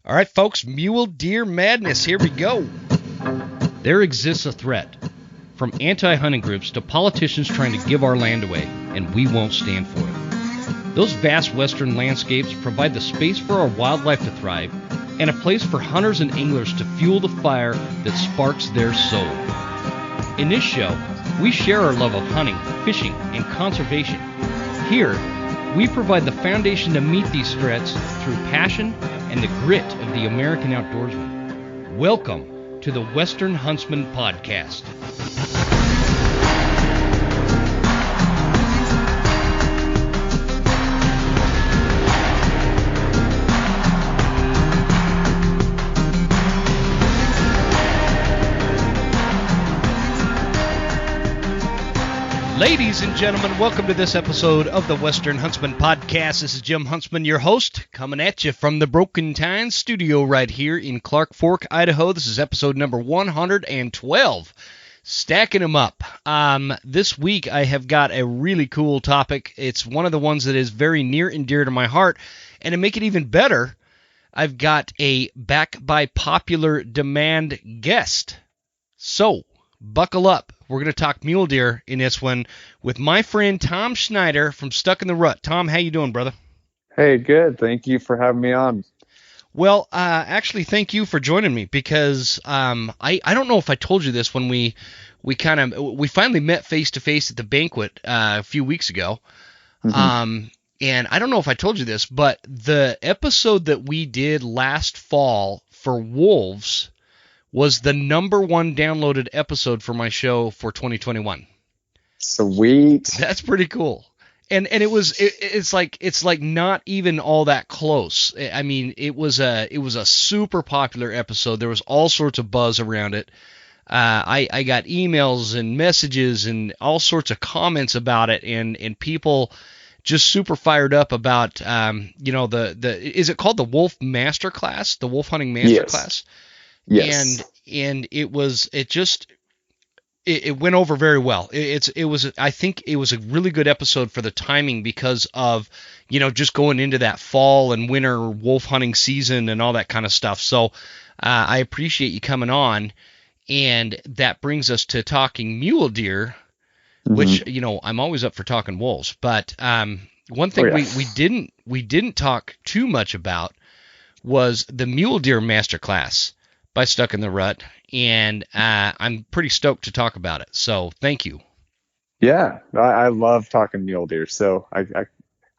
All right, folks, mule deer madness. Here we go. There exists a threat from anti-hunting groups to politicians trying to give our land away, and we won't stand for it. Those vast western landscapes provide the space for our wildlife to thrive and a place for hunters and anglers to fuel the fire that sparks their soul. In this show, we share our love of hunting, fishing, and conservation. Here, we provide the foundation to meet these threats through passion and the grit of the American outdoorsman. Welcome to the Western Huntsman Podcast. Ladies and gentlemen, welcome to this episode of the Western Huntsman Podcast. This is Jim Huntsman, your host, coming at you from the Broken Tines studio right here in Clark Fork, Idaho. This is episode number 112, Stacking them up. This week I have got a really cool topic. It's one of the ones that is very near and dear to my heart, and to make it even better, I've got a back by popular demand guest. So, buckle up. We're going to talk mule deer in this one with my friend Tom Schneider from Stuck N The Rut. Tom, how you doing, brother? Hey, good. Thank you for having me on. Well, actually, thank you for joining me because I don't know if I told you this when we finally met face to face at the banquet a few weeks ago. Mm-hmm. And I don't know if I told you this, but the episode that we did last fall for wolves was the number one downloaded episode for my show for 2021. Sweet. That's pretty cool. And it's like not even all that close. I mean, it was a super popular episode. There was all sorts of buzz around it. I got emails and messages and all sorts of comments about it, and people just super fired up about is it called the Wolf Masterclass, the Wolf Hunting Masterclass? Yes. And it went over very well. I think it was a really good episode for the timing because of, just going into that fall and winter wolf hunting season and all that kind of stuff. So I appreciate you coming on, and that brings us to talking mule deer, mm-hmm. which, I'm always up for talking wolves, but one thing we didn't talk too much about was the mule deer masterclass by Stuck N The Rut, and I'm pretty stoked to talk about it. So thank you. Yeah, I love talking mule deer. So I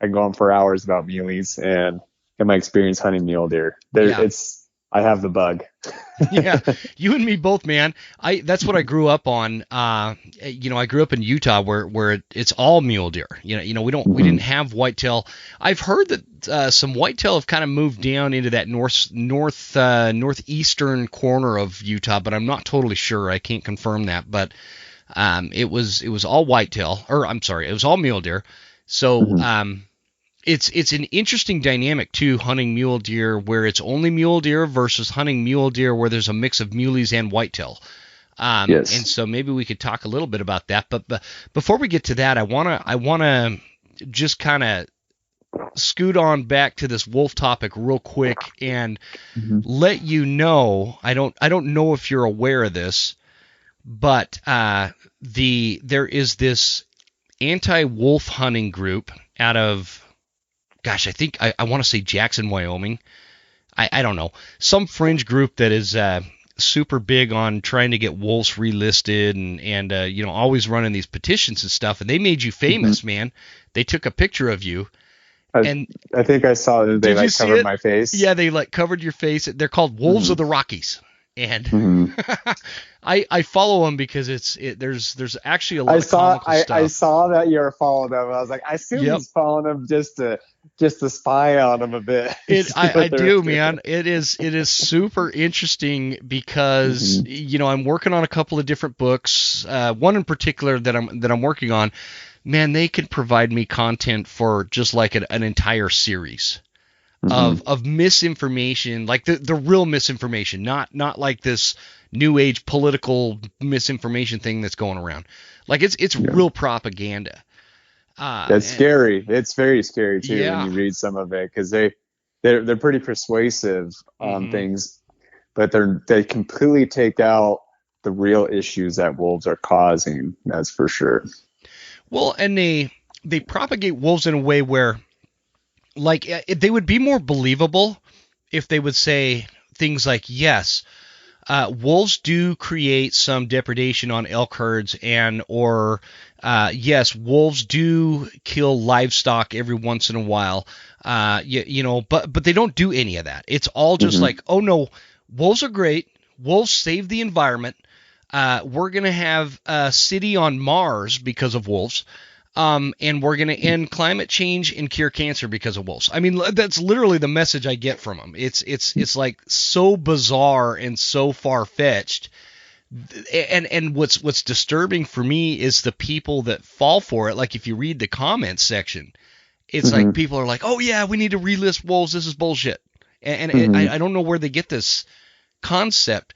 can go on for hours about muleys and my experience hunting mule deer. I have the bug. Yeah, you and me both, man. That's what I grew up on. I grew up in Utah where it's all mule deer. We didn't have whitetail. I've heard that some whitetail have kind of moved down into that northeastern corner of Utah, but I'm not totally sure. I can't confirm that, but it was all whitetail, or I'm sorry, it was all mule deer. So mm-hmm. It's an interesting dynamic too, hunting mule deer where it's only mule deer versus hunting mule deer where there's a mix of muleys and whitetail. Yes. And so maybe we could talk a little bit about that. But before we get to that, I wanna just kind of scoot on back to this wolf topic real quick and mm-hmm. let you know. I don't know if you're aware of this, but there is this anti-wolf hunting group out of, gosh, I think I want to say Jackson, Wyoming. I don't know. Some fringe group that is super big on trying to get wolves relisted and always running these petitions and stuff. And they made you famous, mm-hmm. man. They took a picture of you. I think I saw that they covered my face. Yeah, they covered your face. They're called Wolves mm-hmm. of the Rockies. And mm-hmm. I follow them because there's actually a lot of comical stuff. I saw that you were following them. I was like, I assume he's following them just to spy on them a bit. I do, man. It is super interesting because mm-hmm. I'm working on a couple of different books. One in particular that I'm working on. Man, they could provide me content for just like an entire series. Mm-hmm. of misinformation, like the real misinformation, not like this new age political misinformation thing that's going around. Like it's real propaganda. That's scary. It's very scary too when you read some of it, because they they're pretty persuasive on Mm-hmm. things, but they completely take out the real issues that wolves are causing. That's for sure. Well, and they propagate wolves in a way where, like, they would be more believable if they would say things like, yes, wolves do create some depredation on elk herds, and or yes, wolves do kill livestock every once in a while. But they don't do any of that. It's all just Mm-hmm. like, oh no, wolves are great. Wolves save the environment. We're gonna have a city on Mars because of wolves. And we're going to end climate change and cure cancer because of wolves. I mean, that's literally the message I get from them. It's like so bizarre and so far fetched. And what's disturbing for me is the people that fall for it. Like if you read the comments section, it's like Mm-hmm. people are like, "Oh yeah, we need to relist wolves. This is bullshit." And Mm-hmm. I don't know where they get this concept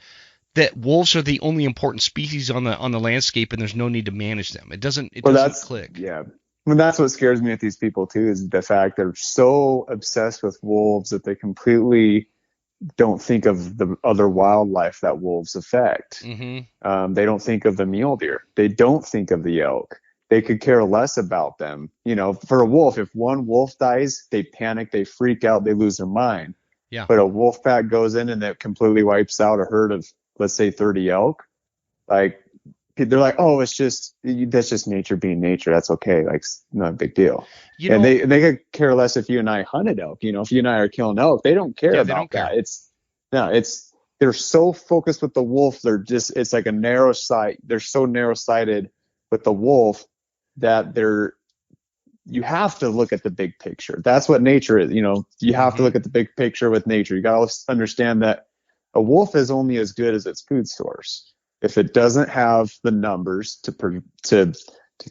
that wolves are the only important species on the landscape, and there's no need to manage them. It Well, doesn't that's click. yeah. Well, that's what scares me with these people too, is the fact they're so obsessed with wolves that they completely don't think of the other wildlife that wolves affect. Mm-hmm. They don't think of the mule deer. They don't think of the elk. They could care less about them. You know, for a wolf, if one wolf dies, they panic, they freak out, they lose their mind. Yeah. But a wolf pack goes in and it completely wipes out a herd of, let's say, 30 elk. Like, they're like, oh, it's just, that's just nature being nature. That's okay. Like, not a big deal. You And know, they could care less if you and I hunted elk. You know, if you and I are killing elk, they don't care yeah, they don't about care. that. They're so focused with the wolf. It's like a narrow sight. They're so narrow sighted with the wolf that you have to look at the big picture. That's what nature is. You know, you have to Mm-hmm. look at the big picture with nature. You got to understand that a wolf is only as good as its food source. If it doesn't have the numbers to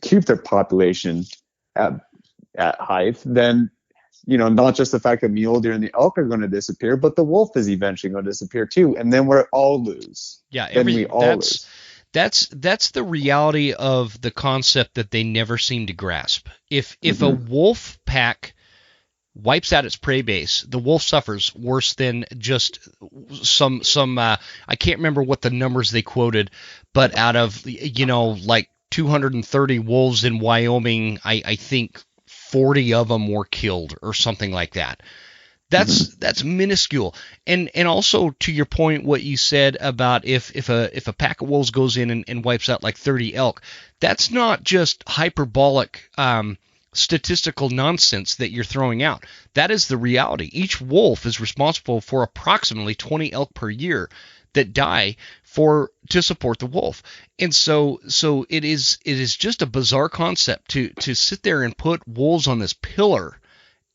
keep their population at height, then not just the fact that mule deer and the elk are going to disappear, but the wolf is eventually going to disappear too, and then we're all lose. Yeah, Then we all lose. that's the reality of the concept that they never seem to grasp. If a Mm-hmm. wolf pack wipes out its prey base, the wolf suffers worse than just some I can't remember what the numbers they quoted, but out of like 230 wolves in Wyoming, I think 40 of them were killed or something like that. Mm-hmm. That's minuscule. And also to your point, what you said about if a pack of wolves goes in and wipes out like 30 elk, that's not just hyperbolic statistical nonsense that you're throwing out. That is the reality. Each wolf is responsible for approximately 20 elk per year that die to support the wolf. And so it is just a bizarre concept to sit there and put wolves on this pillar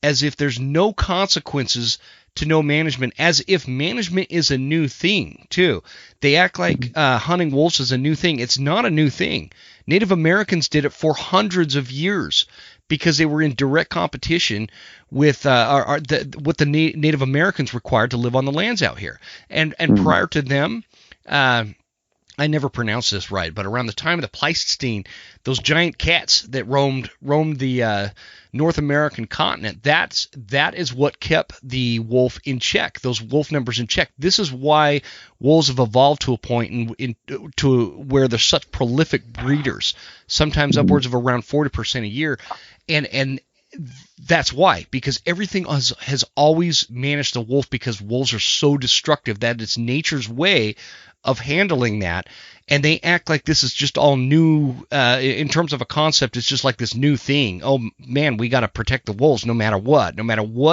as if there's no consequences to no management, as if management is a new thing, too. They act like hunting wolves is a new thing. It's not a new thing. Native Americans did it for hundreds of years because they were in direct competition with what the Native Americans required to live on the lands out here. And Mm-hmm. prior to them, uh, I never pronounced this right, but around the time of the Pleistocene, those giant cats that roamed the North American continent, that is what kept the wolf in check, those wolf numbers in check. This is why wolves have evolved to a point to where they're such prolific breeders, sometimes upwards of around 40% a year, and that's why, because everything has always managed the wolf, because wolves are so destructive. That it's nature's way of handling that, and they act like this is just all new in terms of a concept. It's just like this new thing. Oh man, we got to protect the wolves no matter what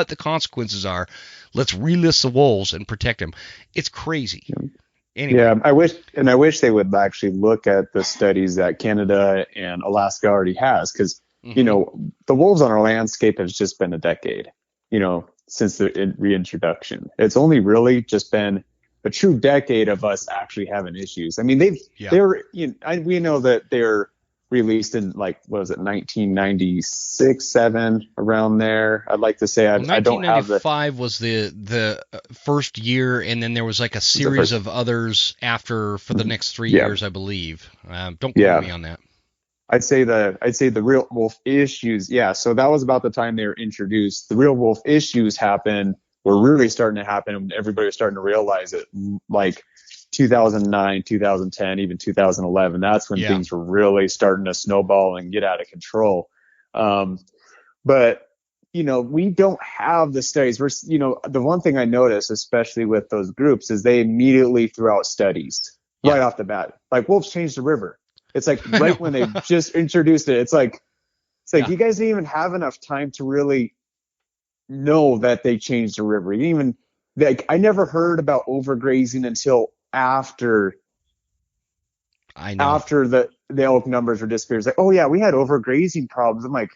the consequences are. Let's relist the wolves and protect them. It's crazy. Anyway. Yeah, I wish they would actually look at the studies that Canada and Alaska already has, because Mm-hmm. the wolves on our landscape has just been a decade, since the reintroduction. It's only really just been a true decade of us actually having issues. I mean, Yeah. they're we know that they're released in, like, what was it, 1996, 7, around there. I'd like to say Well, I don't have the 1995 was the first year, and then there was like a was the series first. of others after for the next 3 Yeah, years, I believe. Don't quote yeah. me on that. I'd say the real wolf issues. Yeah, so that was about the time they were introduced. The real wolf issues happened were really starting to happen, and everybody was starting to realize it, like 2009, 2010, even 2011. That's when things were really starting to snowball and get out of control. But we don't have the studies. The one thing I noticed, especially with those groups, is they immediately threw out studies right off the bat. Like, wolves changed the river. It's like right when they just introduced it. It's like you guys didn't even have enough time to really know that they changed the river. I never heard about overgrazing until after the elk numbers were disappeared. It's like, oh yeah, we had overgrazing problems. I'm like,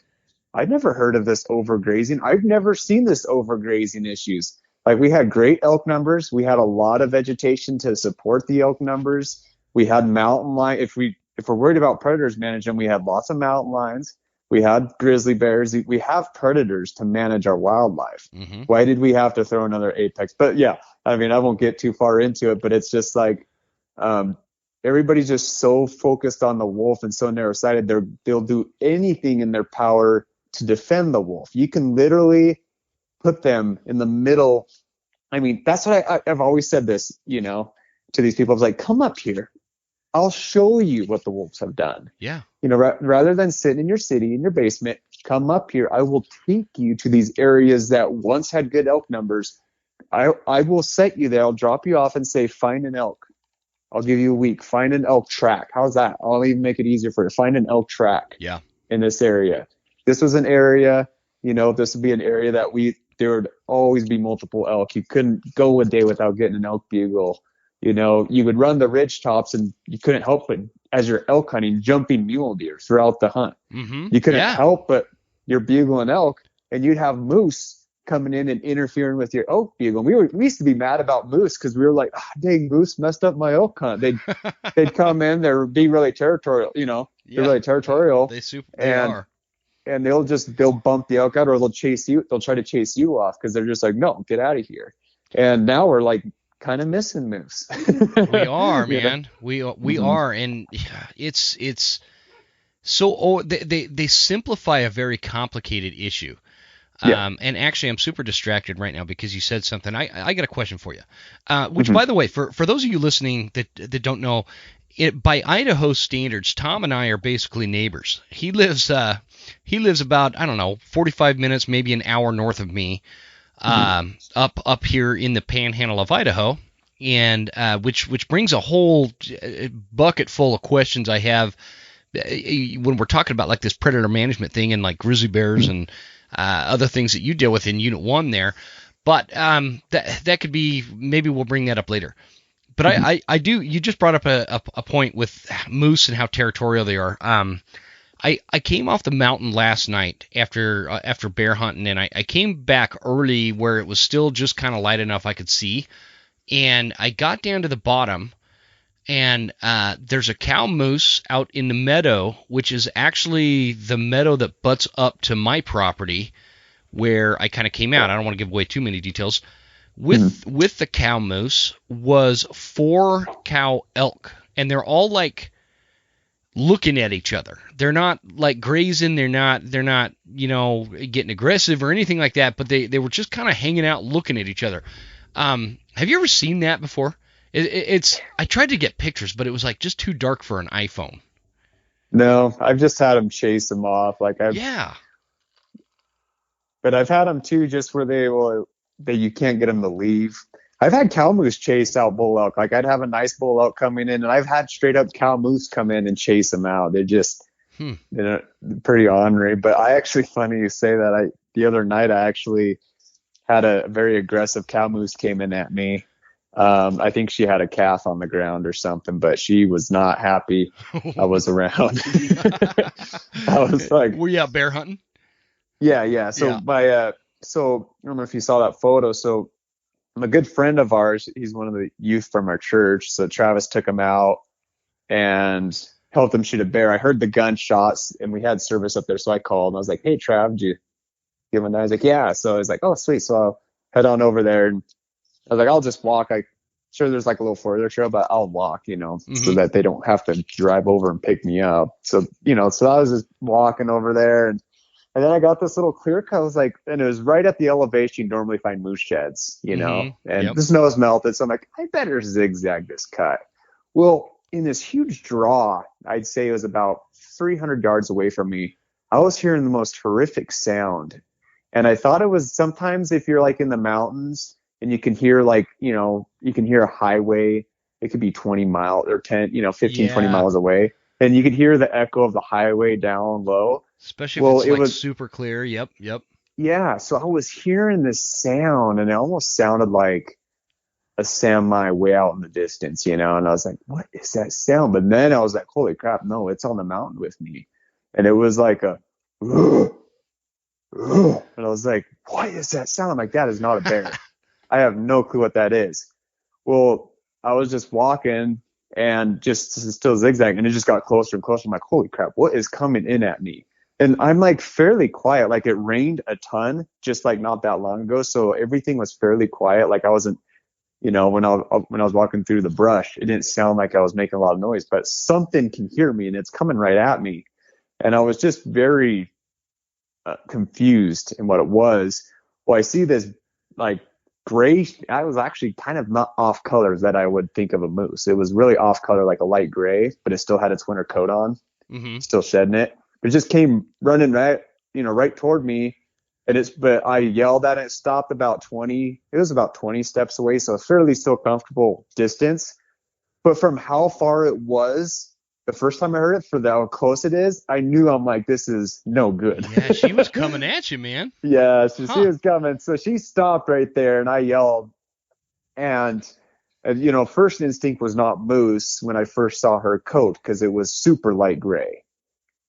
I'd never heard of this overgrazing. I've never seen this overgrazing issues. Like, we had great elk numbers. We had a lot of vegetation to support the elk numbers. We had mountain lion. If we're worried about predators managing, we had lots of mountain lions. We had grizzly bears. We have predators to manage our wildlife. Mm-hmm. Why did we have to throw another apex? But yeah, I mean, I won't get too far into it, but it's just like, everybody's just so focused on the wolf and so narrow-sighted. They'll do anything in their power to defend the wolf. You can literally put them in the middle. I mean, that's what I've always said this, to these people. I was like, come up here. I'll show you what the wolves have done. Yeah. Rather than sitting in your city, in your basement, come up here. I will take you to these areas that once had good elk numbers. I will set you there. I'll drop you off and say, find an elk. I'll give you a week. Find an elk track. How's that? I'll even make it easier for you. Find an elk track. Yeah. In this area. This was an area, this would be an area that there would always be multiple elk. You couldn't go a day without getting an elk bugle. You would run the ridge tops and you couldn't help but, as you're elk hunting, jumping mule deer throughout the hunt. Mm-hmm. You couldn't help but you're bugling elk, and you'd have moose coming in and interfering with your elk bugle. And we used to be mad about moose because we were like, dang, moose messed up my elk hunt. They'd come in, they'd be really territorial, they're really territorial. They are. And they'll bump the elk out, or they'll chase you. They'll try to chase you off because they're just like, no, get out of here. And now we're like kind of missing moose. We are, man. We are, and it's so they simplify a very complicated issue. And actually, I'm super distracted right now because you said something. I got a question for you. Which, by the way, for those of you listening that don't know, by Idaho standards, Tom and I are basically neighbors. He lives about, I don't know, 45 minutes, maybe an hour north of me, up here in the panhandle of Idaho, and which brings a whole bucket full of questions I have when we're talking about like this predator management thing and like grizzly bears and other things that you deal with in Unit 1 there. But that could be, maybe we'll bring that up later. But I do. You just brought up a point with moose and how territorial they are. I came off the mountain last night after bear hunting, and I came back early where it was still just kind of light enough I could see, and I got down to the bottom, and there's a cow moose out in the meadow, which is actually the meadow that butts up to my property, where I kind of came out. I don't want to give away too many details. With the cow moose was 4 cow elk, and they're all like looking at each other. They're not like grazing. They're not getting aggressive or anything like that. But they were just kind of hanging out, looking at each other. Have you ever seen that before? I tried to get pictures, but it was like just too dark for an iPhone. No, I've just had them chase them off. But I've had them too, just where you can't get them to leave. I've had cow moose chase out bull elk. Like, I'd have a nice bull elk coming in, and I've had straight up cow moose come in and chase them out. They're just pretty ornery. But funny you say that. The other night I actually had a very aggressive cow moose came in at me. I think she had a calf on the ground or something, but she was not happy I was around. I was like, were you out bear hunting? Yeah. So so I don't know if you saw that photo. So a good friend of ours, he's one of the youth from our church. So Travis took him out and helped him shoot a bear. I heard the gunshots, and we had service up there. So I called and I was like, hey, Trav, did you give him that? I was like, yeah. So I was like, oh, sweet. So I'll head on over there. And I was like, I'll just walk. Sure, there's like a little further trail, but I'll walk, so that they don't have to drive over and pick me up. So, so I was just walking over there, and And then I got this little clear cut. I was like, and it was right at the elevation you normally find moose sheds, and Yep. the snow's melted. So I'm like, I better zigzag this cut. Well, in this huge draw, I'd say it was about 300 yards away from me, I was hearing the most horrific sound. And I thought it was sometimes if you're like in the mountains and you can hear like, you can hear a highway. It could be 20 miles or 10, 15, 20 Yeah. miles away. And you could hear the echo of the highway down low. Especially if Well, it's it like was, super clear. Yep. Yep. yeah. So I was hearing this sound and it almost sounded like a semi way out in the distance, and I was like, what is that sound? But then I was like, holy crap, no, it's on the mountain with me. And it was like a, and I was like, what is that sound? I'm like, that is not a bear. I have no clue what that is. Well, I was just walking and just still zigzagging, and it just got closer and closer. I'm like, holy crap, what is coming in at me? And I'm like fairly quiet. Like it rained a ton just like not that long ago. So everything was fairly quiet. Like I wasn't, when I was walking through the brush, it didn't sound like I was making a lot of noise, but something can hear me and it's coming right at me. And I was just very confused in what it was. Well, I see this like gray. I was actually kind of not off colors that I would think of a moose. It was really off color, like a light gray, but it still had its winter coat on, still shedding it. But it just came running right toward me. But I yelled at it. It stopped about 20. It was about 20 steps away, so a fairly still comfortable distance. But from how far it was, the first time I heard it, for how close it is, I knew I'm like, this is no good. Yeah, she was coming at you, man. Yeah, so she was coming. So she stopped right there, and I yelled. And first instinct was not moose when I first saw her coat because it was super light gray.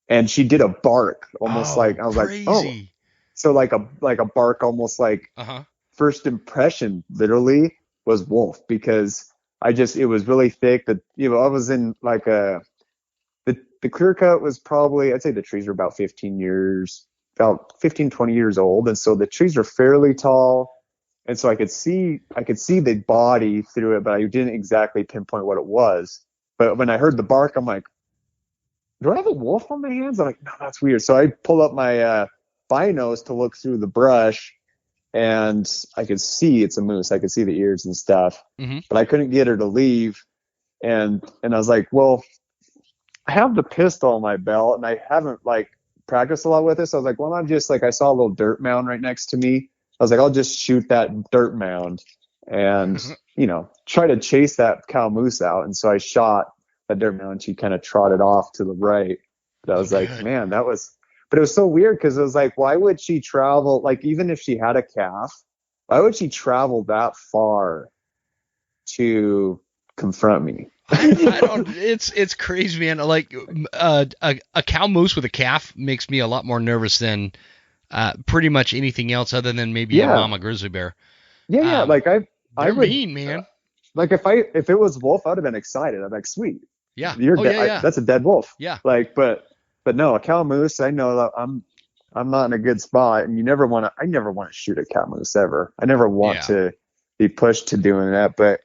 And she did a bark, almost like I was crazy. like, oh. So like a bark, almost like first impression literally was wolf, because it was really thick that, I was in like the clear cut was probably, I'd say the trees were about 15, 20 years old. And so the trees are fairly tall. And so I could see the body through it, but I didn't exactly pinpoint what it was. But when I heard the bark, I'm like, do I have a wolf on my hands? I'm like, no, that's weird. So I pull up my binos to look through the brush, and I could see it's a moose. I could see the ears and stuff, but I couldn't get her to leave. And I was like, well, I have the pistol on my belt, and I haven't like practiced a lot with this. So I was like, well, I'm just like, I saw a little dirt mound right next to me. I was like, I'll just shoot that dirt mound and try to chase that cow moose out. And so I shot that dirt mound. She kind of trotted off to the right. But I was like, man, but it was so weird because it was like, why would she travel? Like, even if she had a calf, why would she travel that far to confront me? I don't. It's crazy, man. Like a cow moose with a calf makes me a lot more nervous than pretty much anything else, other than maybe a mama grizzly bear. Yeah. Like I would, mean, man. Like if it was wolf, I'd have been excited. I'm like, sweet. Yeah. You're dead. That's a dead wolf. Yeah. Like, but no, a cow moose, I know that I'm not in a good spot, and I never want to shoot a cow moose ever. I never want to be pushed to doing that. But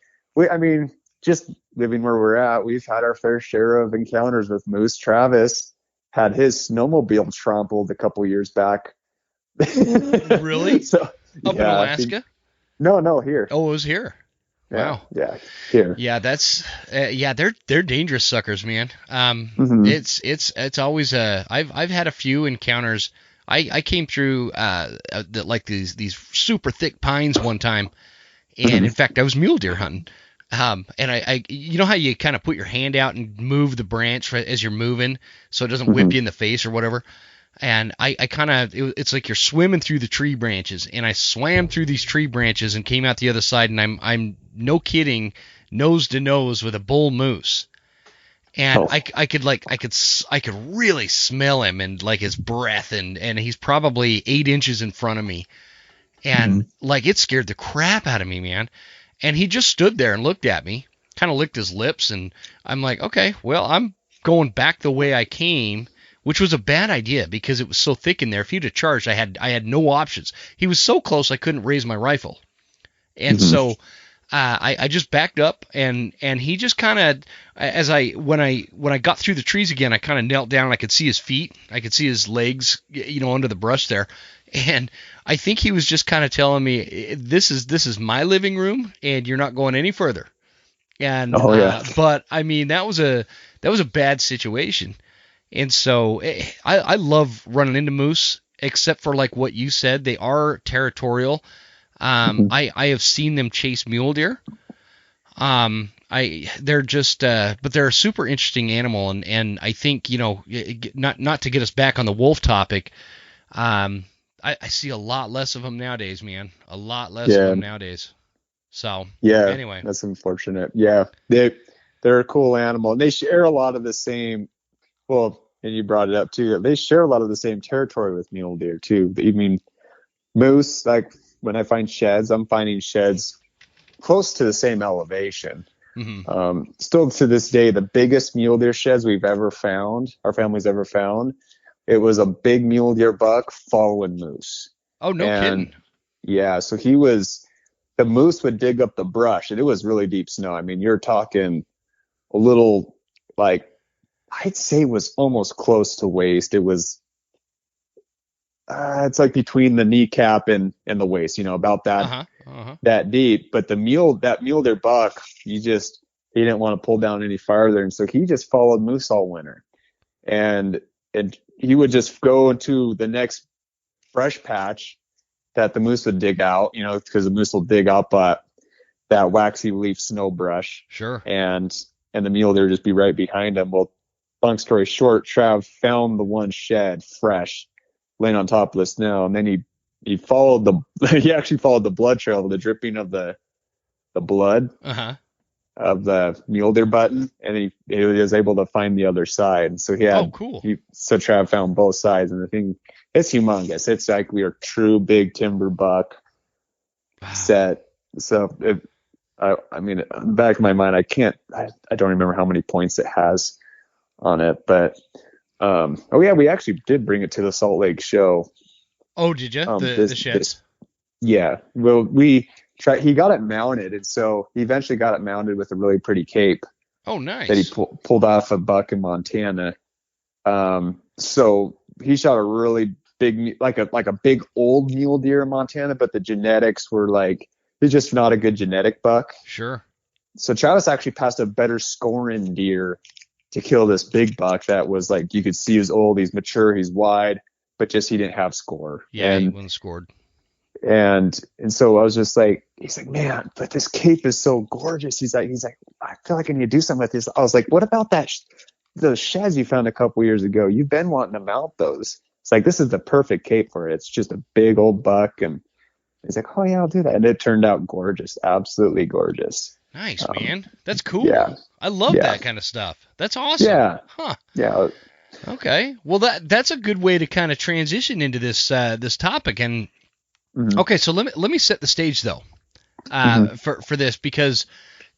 just living where we're at, we've had our fair share of encounters with moose. Travis had his snowmobile trampled a couple years back. Really? So, Up in Alaska? No, here. Oh, it was here. Wow. Yeah, here. Yeah, that's they're dangerous suckers, man. It's always I've had a few encounters. I came through like these super thick pines one time, and in fact I was mule deer hunting. And I you know how you kind of put your hand out and move the branch as you're moving so it doesn't whip you in the face or whatever. And I kind of, it's like you're swimming through the tree branches, and I swam through these tree branches and came out the other side, and I'm no kidding, nose to nose with a bull moose. And I could really smell him and like his breath, and he's probably 8 inches in front of me. And like it scared the crap out of me, man. And he just stood there and looked at me, kind of licked his lips, and I'm like, okay, well, I'm going back the way I came, which was a bad idea because it was so thick in there. If he'd have charged, I had no options. He was so close I couldn't raise my rifle. And so I just backed up, and he just kind of, when I got through the trees again, I kind of knelt down and I could see his feet, I could see his legs, under the brush there, and I think he was just kind of telling me, this is my living room, and you're not going any further. And Oh yeah. but I mean, that was a bad situation, and so I love running into moose, except for like what you said, they are territorial. Mhm. I have seen them chase mule deer. They're just, but they're a super interesting animal, and I think, not to get us back on the wolf topic, I see a lot less of them nowadays, man. A lot less of Yeah. them nowadays. So Yeah. anyway, That's unfortunate. Yeah. They're a cool animal, and they share a lot of the same. Well, and you brought it up too. They share a lot of the same territory with mule deer too. I mean, moose, like when I find sheds, I'm finding sheds close to the same elevation. hmm Still to this day, the biggest mule deer sheds we've ever found, our family's ever found, it was a big mule deer buck following moose. oh, no And kidding. yeah, so the moose would dig up the brush, and it was really deep snow. I mean, you're talking a little, like, I'd say it was almost close to waist. It was, it's like between the kneecap and the waist, about Uh that huh. Uh huh. that deep. But that mule deer buck, he didn't want to pull down any farther, and so he just followed moose all winter, and and he would just go into the next brush patch that the moose would dig out, because the moose will dig up that waxy leaf snow brush, Sure. and the mule deer would just be right behind him. Well, long story short, Trav found the one shed fresh, laying on top of the snow, and then he followed he actually followed the blood trail, the dripping of the blood Uh huh. of the mule deer button, and he was able to find the other side. So Oh, cool. so Trav found both sides, and the thing, it's humongous. It's like we are true big timber buck Wow. set. So I mean, in the back of my mind, I don't remember how many points it has on it, but oh yeah, we actually did bring it to the Salt Lake show. Oh, did you the sheds? This Yeah, well, he got it mounted, and so he eventually got it mounted with a really pretty cape Oh, that he nice. pulled off a buck in Montana. So he shot a really big, like a big old mule deer in Montana, but the genetics were like, he's just not a good genetic buck. Sure. So Travis actually passed a better scoring deer to kill this big buck that was like, you could see he's old, he's mature, he's wide, but just he didn't have score. Yeah, he wasn't scored. And so I was just like, he's like, man, but this cape is so gorgeous. He's like, I feel like I need to do something with this. I was like, what about those sheds you found a couple years ago? You've been wanting to mount those. It's like, this is the perfect cape for it. It's just a big old buck. And he's like, oh yeah, I'll do that. And it turned out gorgeous, absolutely gorgeous. Nice, man. That's cool. Yeah, I love yeah, that kind of stuff. That's awesome. yeah, Huh. yeah. Okay. Well, that's a good way to kind of transition into this topic. And Mhm, okay, so let me set the stage though, mhm, for this, because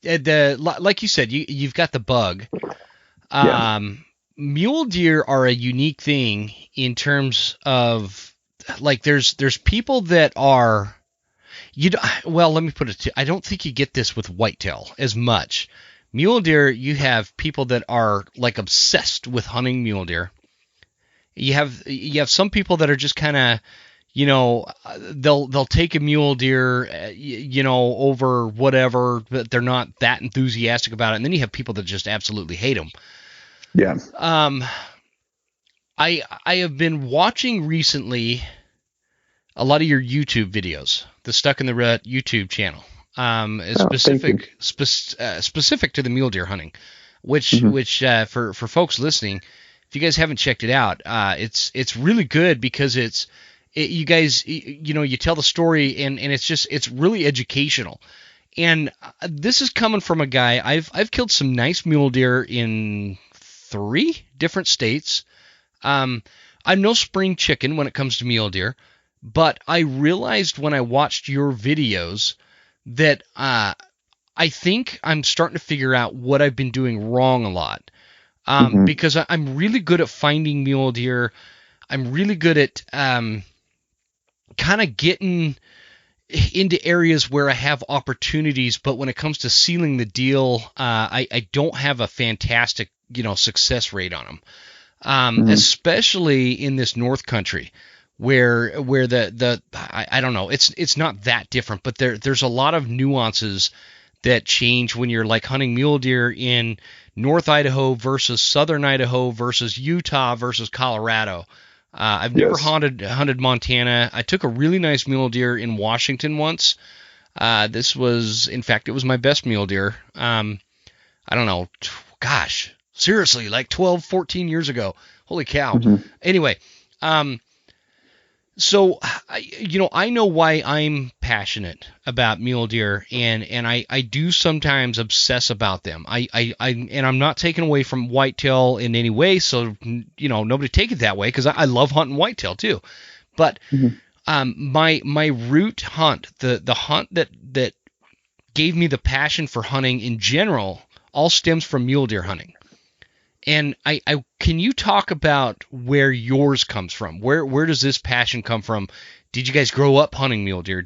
like you said, you've got the bug. yeah, Mule deer are a unique thing in terms of, like, there's people that are, well, let me put it I don't think you get this with whitetail as much. Mule deer, you have people that are like obsessed with hunting mule deer. You have some people that are just kind of, they'll take a mule deer, over whatever, but they're not that enthusiastic about it. And then you have people that just absolutely hate them. yeah. Um, I have been watching recently a lot of your YouTube videos, the Stuck in the Rut YouTube channel. Is Oh, thank you. specific to the mule deer hunting, which Mhm, for folks listening, if you guys haven't checked it out, it's really good, because you guys, you tell the story, and it's really educational. And this is coming from a guy, I've killed some nice mule deer in 3 different states. Um, I'm no spring chicken when it comes to mule deer, but I realized when I watched your videos that I think I'm starting to figure out what I've been doing wrong a lot. mhm, Because I'm really good at finding mule deer. I'm really good at kind of getting into areas where I have opportunities, but when it comes to sealing the deal, I don't have a fantastic, success rate on them. Especially in this North Country, where I don't know, it's not that different, but there's a lot of nuances that change when you're like hunting mule deer in North Idaho versus Southern Idaho versus Utah versus Colorado. I've never hunted Montana. I took a really nice mule deer in Washington once. This was, in fact, it was my best mule deer. I don't know, gosh, seriously, like 12, 14 years ago. Holy cow. Anyway, so, I know why I'm passionate about mule deer, and I do sometimes obsess about them. And I'm not taking away from whitetail in any way, so, nobody take it that way, because I love hunting whitetail too. But my root hunt, the hunt that gave me the passion for hunting in general, all stems from mule deer hunting. And I can you talk about where yours comes from? Where does this passion come from? Did you guys grow up hunting mule deer?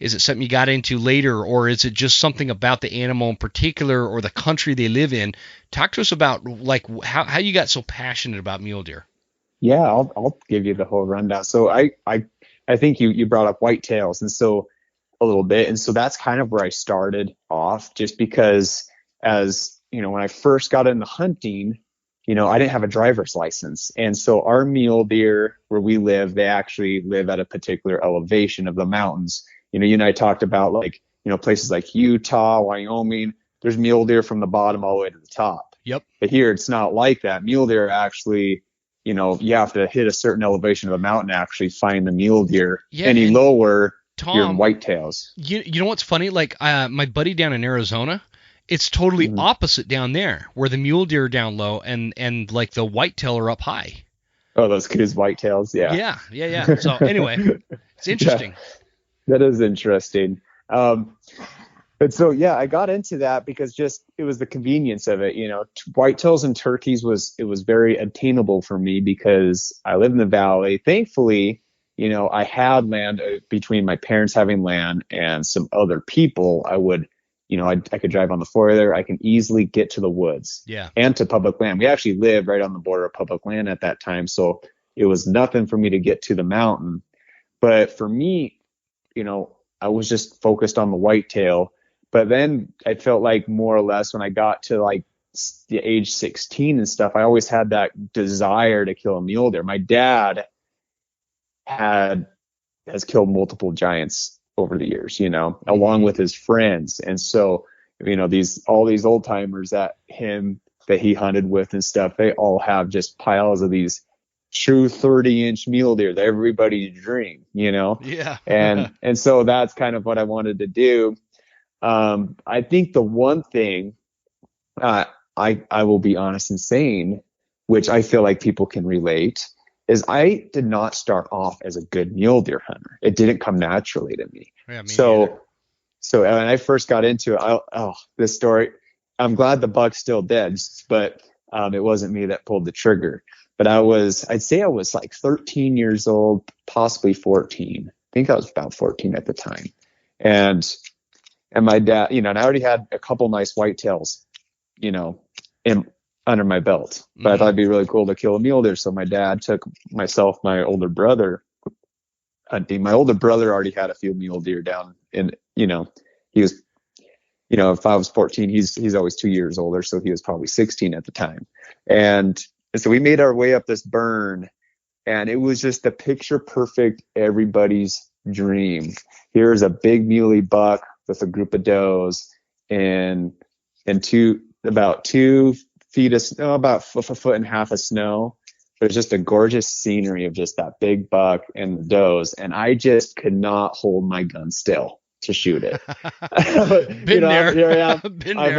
Is it something you got into later, or is it just something about the animal in particular or the country they live in? Talk to us about like how you got so passionate about mule deer. Yeah, I'll give you the whole rundown. So I think you brought up whitetails, and so a little bit, and so that's kind of where I started off, just because when I first got into hunting, I didn't have a driver's license. And so our mule deer where we live, they actually live at a particular elevation of the mountains. You and I talked about places like Utah, Wyoming, there's mule deer from the bottom all the way to the top. Yep. But here it's not like that. Mule deer actually, you have to hit a certain elevation of the mountain to actually find the mule deer. Yeah, any lower, Tom, you're in whitetails. You know what's funny? Like my buddy down in Arizona, it's totally opposite down there, where the mule deer are down low and like the whitetail are up high. Oh, those Coues whitetails, yeah. Yeah. So anyway, it's interesting. Yeah, that is interesting. But so I got into that because it was the convenience of it. Whitetails and turkeys was very attainable for me because I live in the valley. Thankfully, I had land between my parents having land and some other people. I could drive on the four-wheeler. I can easily get to the woods and to public land. We actually lived right on the border of public land at that time, so it was nothing for me to get to the mountain. But for me, I was just focused on the whitetail. But then I felt like more or less when I got to like the age 16 and stuff, I always had that desire to kill a mule deer. My dad has killed multiple giants over the years, along with his friends. And so, all these old timers that he hunted with and stuff, they all have just piles of these true 30-inch mule deer that everybody's dream, Yeah. and so that's kind of what I wanted to do. I think the one thing I will be honest in saying, which I feel like people can relate, is I did not start off as a good mule deer hunter. It didn't come naturally to me. Yeah, me so when I first got into it, this story, I'm glad the buck's still dead, but it wasn't me that pulled the trigger. But I'd say I was like 13 years old, possibly 14. I think I was about 14 at the time. And my dad, and I already had a couple nice whitetails, under my belt, but I thought it'd be really cool to kill a mule deer. So my dad took myself, my older brother hunting. My older brother already had a few mule deer down in, he was, if I was 14, he's always 2 years older. So he was probably 16 at the time. And so we made our way up this burn, and it was just a picture perfect, everybody's dream. Here's a big muley buck with a group of does and about 2 feet of snow, about a foot and a half of snow. There's just a gorgeous scenery of just that big buck and the does, and I just could not hold my gun still to shoot it. Been there. Here I am. Been I there.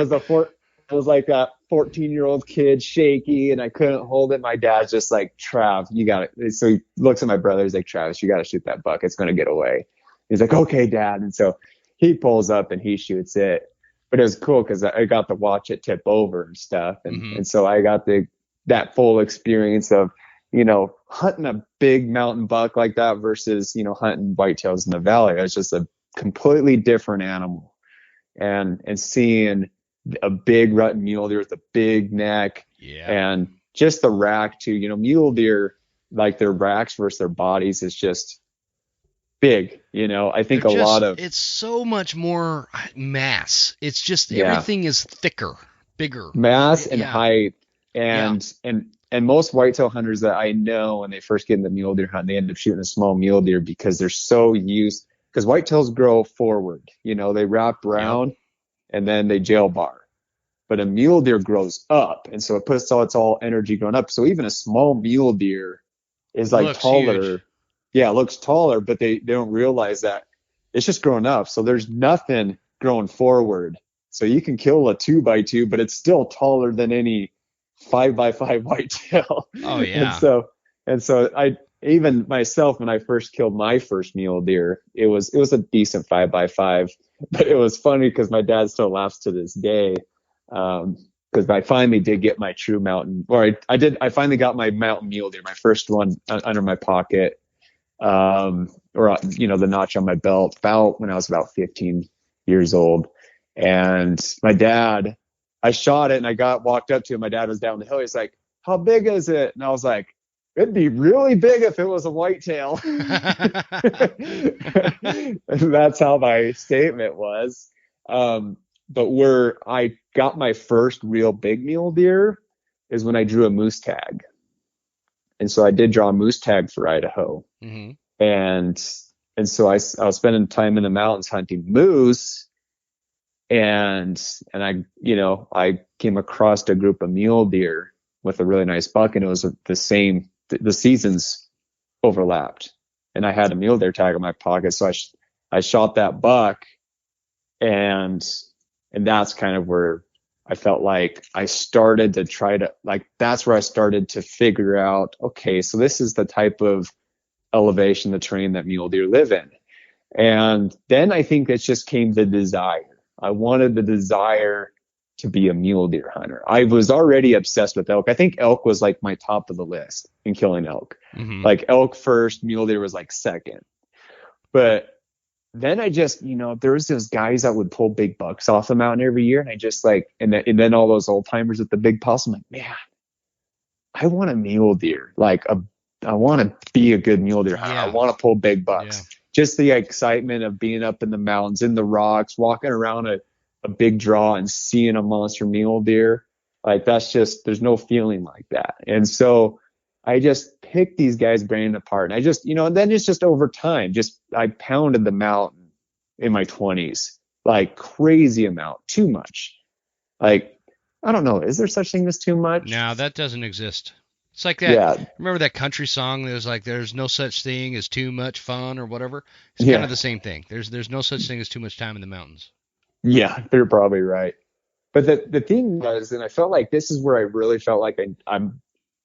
was like that 14-year-old kid, shaky, and I couldn't hold it. My dad's just like, Trav, you got it. So he looks at my brother. He's like, Travis, you got to shoot that buck. It's going to get away. He's like, okay, Dad. And so he pulls up and he shoots it. But it was cool because I got to watch it tip over and stuff. And so I got that full experience of, hunting a big mountain buck like that versus, hunting whitetails in the valley. It was just a completely different animal. And seeing a big rut mule deer with a big neck, Yeah. and just the rack too. Mule deer, like their racks versus their bodies is just big. I think it's so much more mass. It's just yeah, everything is thicker, bigger. mass and Yeah. height. Yeah. And most whitetail hunters that I know, when they first get in the mule deer hunt, they end up shooting a small mule deer because they're so used. Because whitetails grow forward, they wrap Yep. around and then they jail bar. But a mule deer grows up, and so it's all energy going up. So even a small mule deer is like Looks huge. taller. Yeah, it looks taller, but they don't realize that it's just growing up. So there's nothing growing forward. So you can kill a 2x2, but it's still taller than any 5x5 whitetail. Oh yeah. And so I, even myself, when I first killed my first mule deer, it was a decent 5x5, but it was funny because my dad still laughs to this day. Because I finally did get my true mountain, or I finally got my mountain mule deer, my first one under my pocket, or the notch on my belt, about when I was about 15 years old. And my dad, I shot it and I walked up to him. My dad was down the hill. He's like, "How big is it?" And I was like, "It'd be really big if it was a whitetail." That's how my statement was. But where I got my first real big mule deer is when I drew a moose tag. And so I did draw a moose tag for Idaho. Mm-hmm. And so I was spending time in the mountains hunting moose. And I came across a group of mule deer with a really nice buck, and it was the seasons overlapped. And I had a mule deer tag in my pocket. So I shot that buck, and that's kind of where I felt like I started to that's where I started to figure out, okay, so this is the type of elevation, the terrain that mule deer live in. And then I think it just came the desire. I wanted the desire to be a mule deer hunter. I was already obsessed with elk. I think elk was like my top of the list in killing elk. Mm-hmm. Like elk first, mule deer was like second. But then I just, there was those guys that would pull big bucks off the mountain every year. And I just and then all those old timers with the big possum, I'm like, man, I want a mule deer. I want to be a good mule deer hunter. Yeah. I want to pull big bucks. Yeah. Just the excitement of being up in the mountains, in the rocks, walking around a big draw and seeing a monster mule deer. There's no feeling like that. And so I just picked these guys' brain apart. And I just, and then it's just over time, I pounded the mountain in my 20s, like crazy amount, too much. I don't know. Is there such thing as too much? No, that doesn't exist. It's like that. Yeah. Remember that country song? There's there's no such thing as too much fun or whatever. It's kind of the same thing. There's no such thing as too much time in the mountains. Yeah, they're probably right. But the thing was, and I felt like this is where I really felt like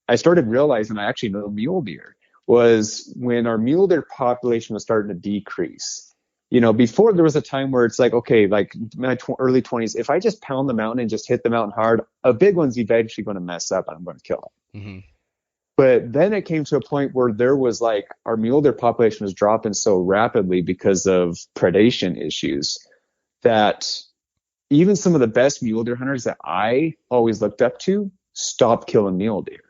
I started realizing I actually know mule deer, was when our mule deer population was starting to decrease. Before there was a time where it's like, okay, like my early 20s, if I just pound the mountain and just hit the mountain hard, a big one's eventually going to mess up and I'm going to kill it. Mm-hmm. But then it came to a point where there was our mule deer population was dropping so rapidly because of predation issues that even some of the best mule deer hunters that I always looked up to stopped killing mule deer.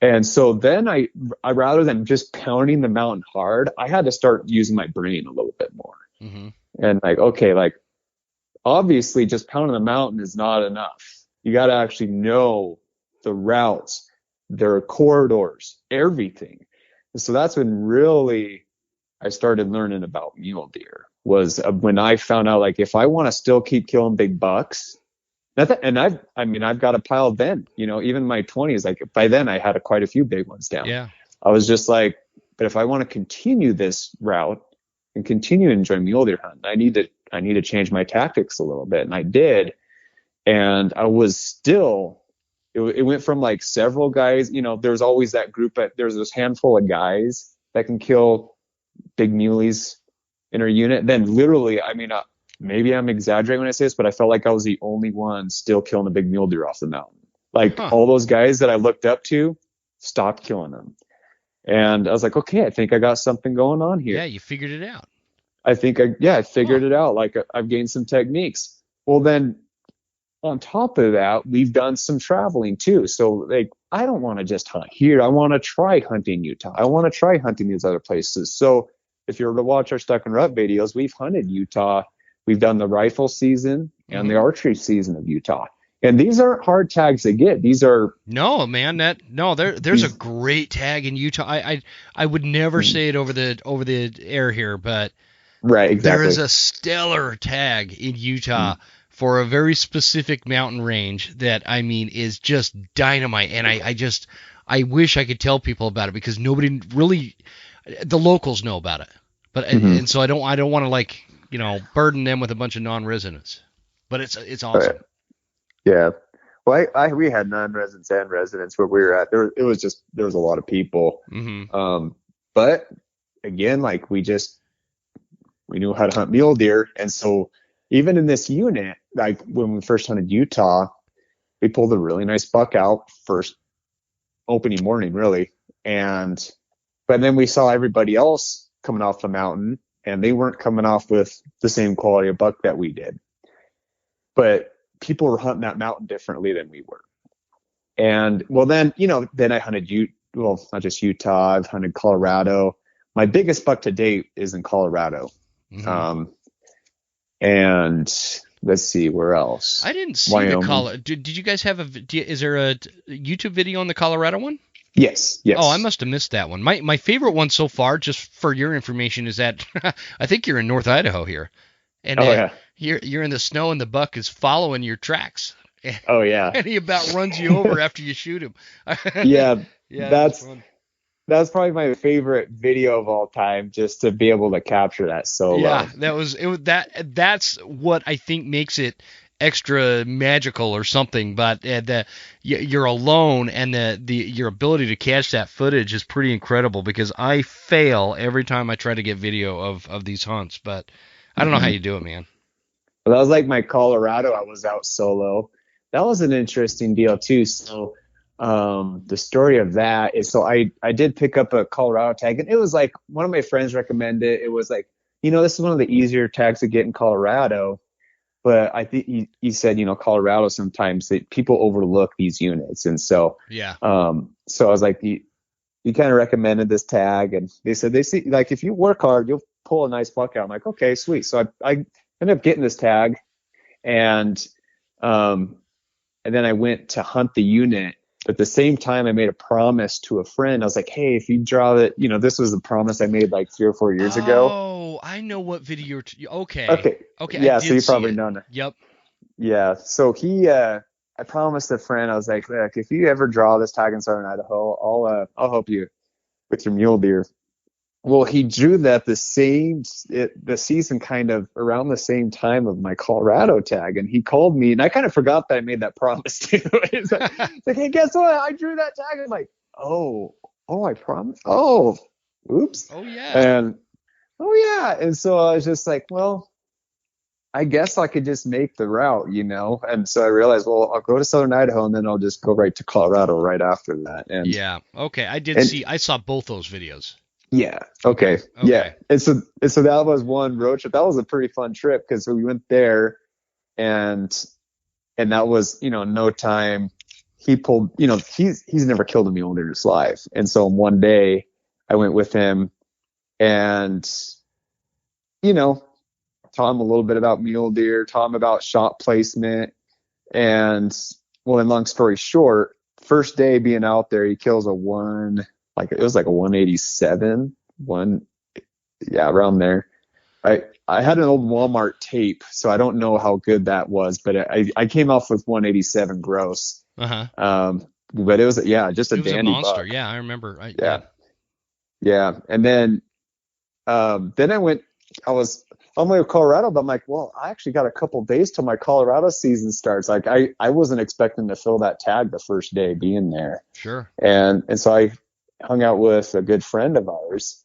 And so then I rather than just pounding the mountain hard, I had to start using my brain a little bit more. Mm-hmm. And obviously just pounding the mountain is not enough. You got to actually know the routes, their corridors, everything. And so that's when really I started learning about mule deer, was when I found out, if I want to still keep killing big bucks, and I've got a pile then, even in my 20s, by then I had quite a few big ones down. Yeah. I was just but if I want to continue this route and continue to enjoy mule deer hunting, I need to change my tactics a little bit. And I did. And I was still, it went from several guys, there's always that group, there's this handful of guys that can kill big muleys in our unit. Then literally, maybe I'm exaggerating when I say this, but I felt like I was the only one still killing a big mule deer off the mountain. All those guys that I looked up to stopped killing them. And I was like, okay, I think I got something going on here. Yeah, you figured it out. I think I figured it out. Like I've gained some techniques. Well, then on top of that, we've done some traveling too. So like, I don't want to just hunt here. I want to try hunting Utah. I want to try hunting these other places. So if you were to watch our Stuck N Rut videos, we've hunted Utah. We've done the rifle season and the archery season of Utah. And these aren't hard tags to get. These are no, man. There's a great tag in Utah. I would never say it over the air here, but right, exactly. There is a stellar tag in Utah for a very specific mountain range that, I mean, is just dynamite. And I wish I could tell people about it because nobody really, the locals know about it. But and so I don't want to, like, you know, burden them with a bunch of non-residents. But it's awesome. Yeah. Well, we had non-residents and residents where we were at. There was a lot of people. But again, like we knew how to hunt mule deer. And so even in this unit, like when we first hunted Utah, we pulled a really nice buck out first opening morning, really. But then we saw everybody else coming off the mountain, and they weren't coming off with the same quality of buck that we did. But people were hunting that mountain differently than we were. And well, then I hunted not just Utah. I've hunted Colorado. My biggest buck to date is in Colorado. And let's see where else. I didn't see the Colorado. Did you guys have is there a YouTube video on the Colorado one? Yes. Oh, I must have missed that one. My favorite one so far, just for your information, is that I think you're in North Idaho here, and you're in the snow, and the buck is following your tracks. Oh yeah, and he about runs you over after you shoot him. yeah, that's fun. That's probably my favorite video of all time, just to be able to capture that solo. Yeah, that's what I think makes it extra magical or something. But you're alone, and your ability to catch that footage is pretty incredible, because I fail every time I try to get video of these hunts. But I don't know how you do it, man. Well, that was like my Colorado. I was out solo. That was an interesting deal too. So the story of that is, so I did pick up a Colorado tag, and it was like one of my friends recommended it. It was like, this is one of the easier tags to get in Colorado. But I think he said, Colorado, sometimes people overlook these units. And so, so I was like, you kind of recommended this tag, and they said, they see, like, if you work hard, you'll pull a nice buck out. I'm like, okay, sweet. So I ended up getting this tag, and then I went to hunt the unit. But at the same time, I made a promise to a friend. I was like, hey, if you draw that, this was a promise I made like 3 or 4 years ago. Oh, I know what video. Okay. Yeah, so you probably know that. Yep. Yeah. So I promised a friend, I was like, look, if you ever draw this tag in Southern Idaho, I'll help you with your mule deer. Well, he drew that the season kind of around the same time of my Colorado tag, and he called me, and I kind of forgot that I made that promise too. It's like, hey, guess what? I drew that tag. I'm like, oh, I promised. Oh, oops. Oh yeah. And so I was just like, well, I guess I could just make the route, And so I realized, well, I'll go to Southern Idaho, and then I'll just go right to Colorado right after that. And yeah, okay. I saw both those videos. Yeah. Okay. Yeah. And so that was one road trip. That was a pretty fun trip, because we went there, and that was, no time. He pulled, he's never killed a mule deer in his life. And so one day I went with him, and, taught him a little bit about mule deer, taught him about shot placement. And well, and long story short, first day being out there, he kills it was like a 187, around there. I had an old Walmart tape, so I don't know how good that was, but I came off with 187 gross. But it was just a dandy monster. buck. Yeah, I remember. Yeah. And then I was on my way to Colorado, but I'm like, well, I actually got a couple days till my Colorado season starts. Like I wasn't expecting to fill that tag the first day being there. Sure. And so I hung out with a good friend of ours,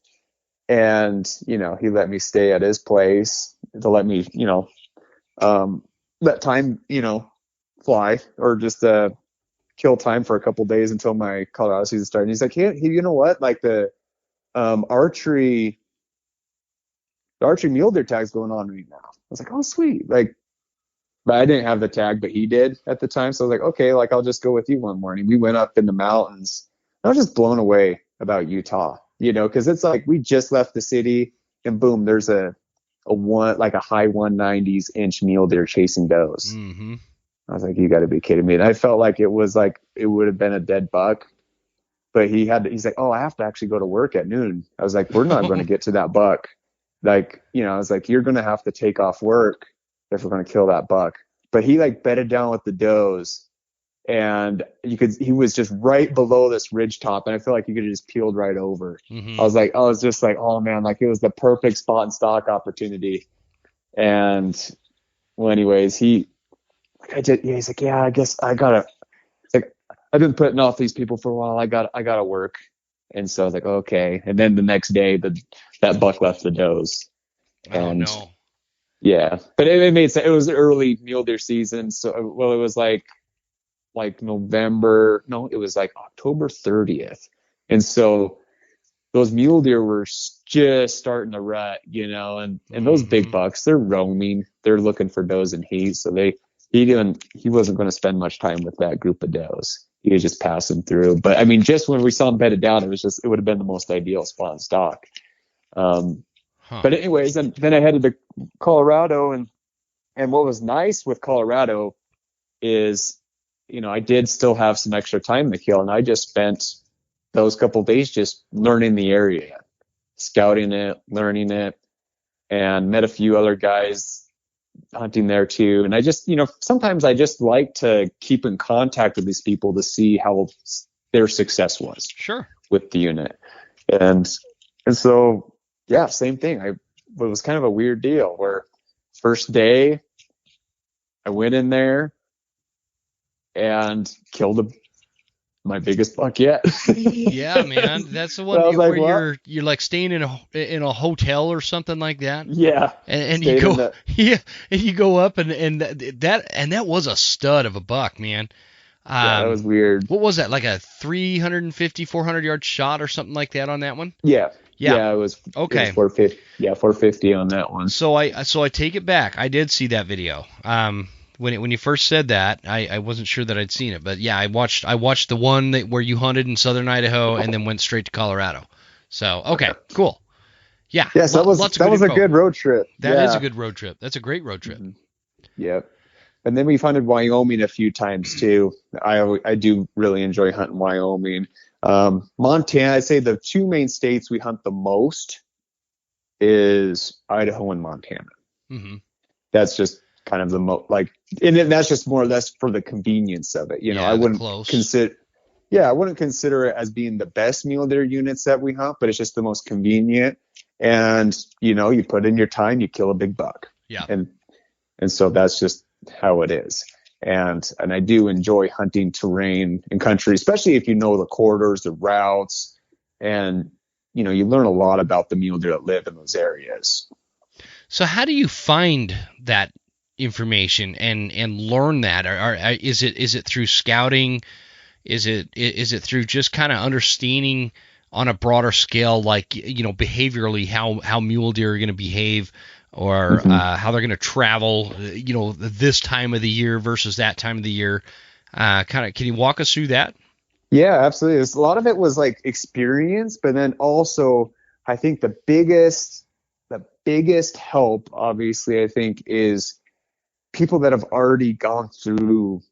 and he let me stay at his place to let me let time fly, or just kill time for a couple days until my Colorado season started. And he's like, hey, you know what, like the archery the archery mule deer tag's going on right now. I was like, oh, sweet. Like, but I didn't have the tag, but he did at the time. So I was like, okay, like I'll just go with you one morning. We went up in the mountains. I was just blown away about Utah, because it's like we just left the city and boom, there's a high 190s inch mule deer chasing does. Mm-hmm. I was like, you got to be kidding me. And I felt like it was like it would have been a dead buck, but he's like, oh, I have to actually go to work at noon. I was like, we're not going to get to that buck. Like, I was like, you're going to have to take off work if we're going to kill that buck. But he like bedded down with the does, and he was just right below this ridge top, and I feel like he could have just peeled right over. Mm-hmm. I was just like, oh man, like it was the perfect spot and stock opportunity. And well, anyways, he's like, yeah, I guess I gotta. It's like I've been putting off these people for a while. I gotta work. And so I was like, okay. And then the next day, that buck left the does. And oh no. Yeah, but it made sense. It was early mule deer season, so it was like November. No, it was like October 30th, and so those mule deer were just starting to rut, and those big bucks, they're roaming, they're looking for does and heat. So he wasn't going to spend much time with that group of does. He was just passing through. But I mean, just when we saw him bedded down, it would have been the most ideal spot in stock. But anyways, and then I headed to Colorado, and what was nice with Colorado is, I did still have some extra time to kill, and I just spent those couple of days just learning the area, scouting it, learning it, and met a few other guys hunting there too. And I just, sometimes I just like to keep in contact with these people to see how their success was. Sure. With the unit. And so, yeah, same thing. It was kind of a weird deal where first day I went in there and killed my biggest buck yet. Yeah, man, that's the one where you're like staying in a hotel or something like that. Yeah, and you go and you go up and that was a stud of a buck, man. Yeah, that was weird. What was that, like a 350, 400 yard shot or something like that on that one? Yeah, it was okay. It was 450. Yeah, 450 on that one. So I take it back. I did see that video. When you first said that, I wasn't sure that I'd seen it, but yeah, I watched the one where you hunted in southern Idaho and then went straight to Colorado. So okay, cool. Yeah. Yes, that was a good road trip. That is a good road trip. That's a great road trip. Mm-hmm. Yep. And then we've hunted Wyoming a few times too. I do really enjoy hunting Wyoming. Montana, I'd say the two main states we hunt the most is Idaho and Montana. Mm-hmm. That's just kind of and that's just more or less for the convenience of it. I wouldn't consider it as being the best mule deer units that we hunt, but it's just the most convenient. And you put in your time, you kill a big buck. Yeah. And so that's just how it is. And I do enjoy hunting terrain and country, especially if you know the corridors, the routes, and you learn a lot about the mule deer that live in those areas. So how do you find that information and learn that? Is it through scouting? Is it through just kind of understanding on a broader scale, like behaviorally how mule deer are going to behave, or how they're going to travel, this time of the year versus that time of the year? Can you walk us through that? Yeah, absolutely. A lot of it was like experience, but then also I think the biggest help, obviously, I think, is people that have already gone through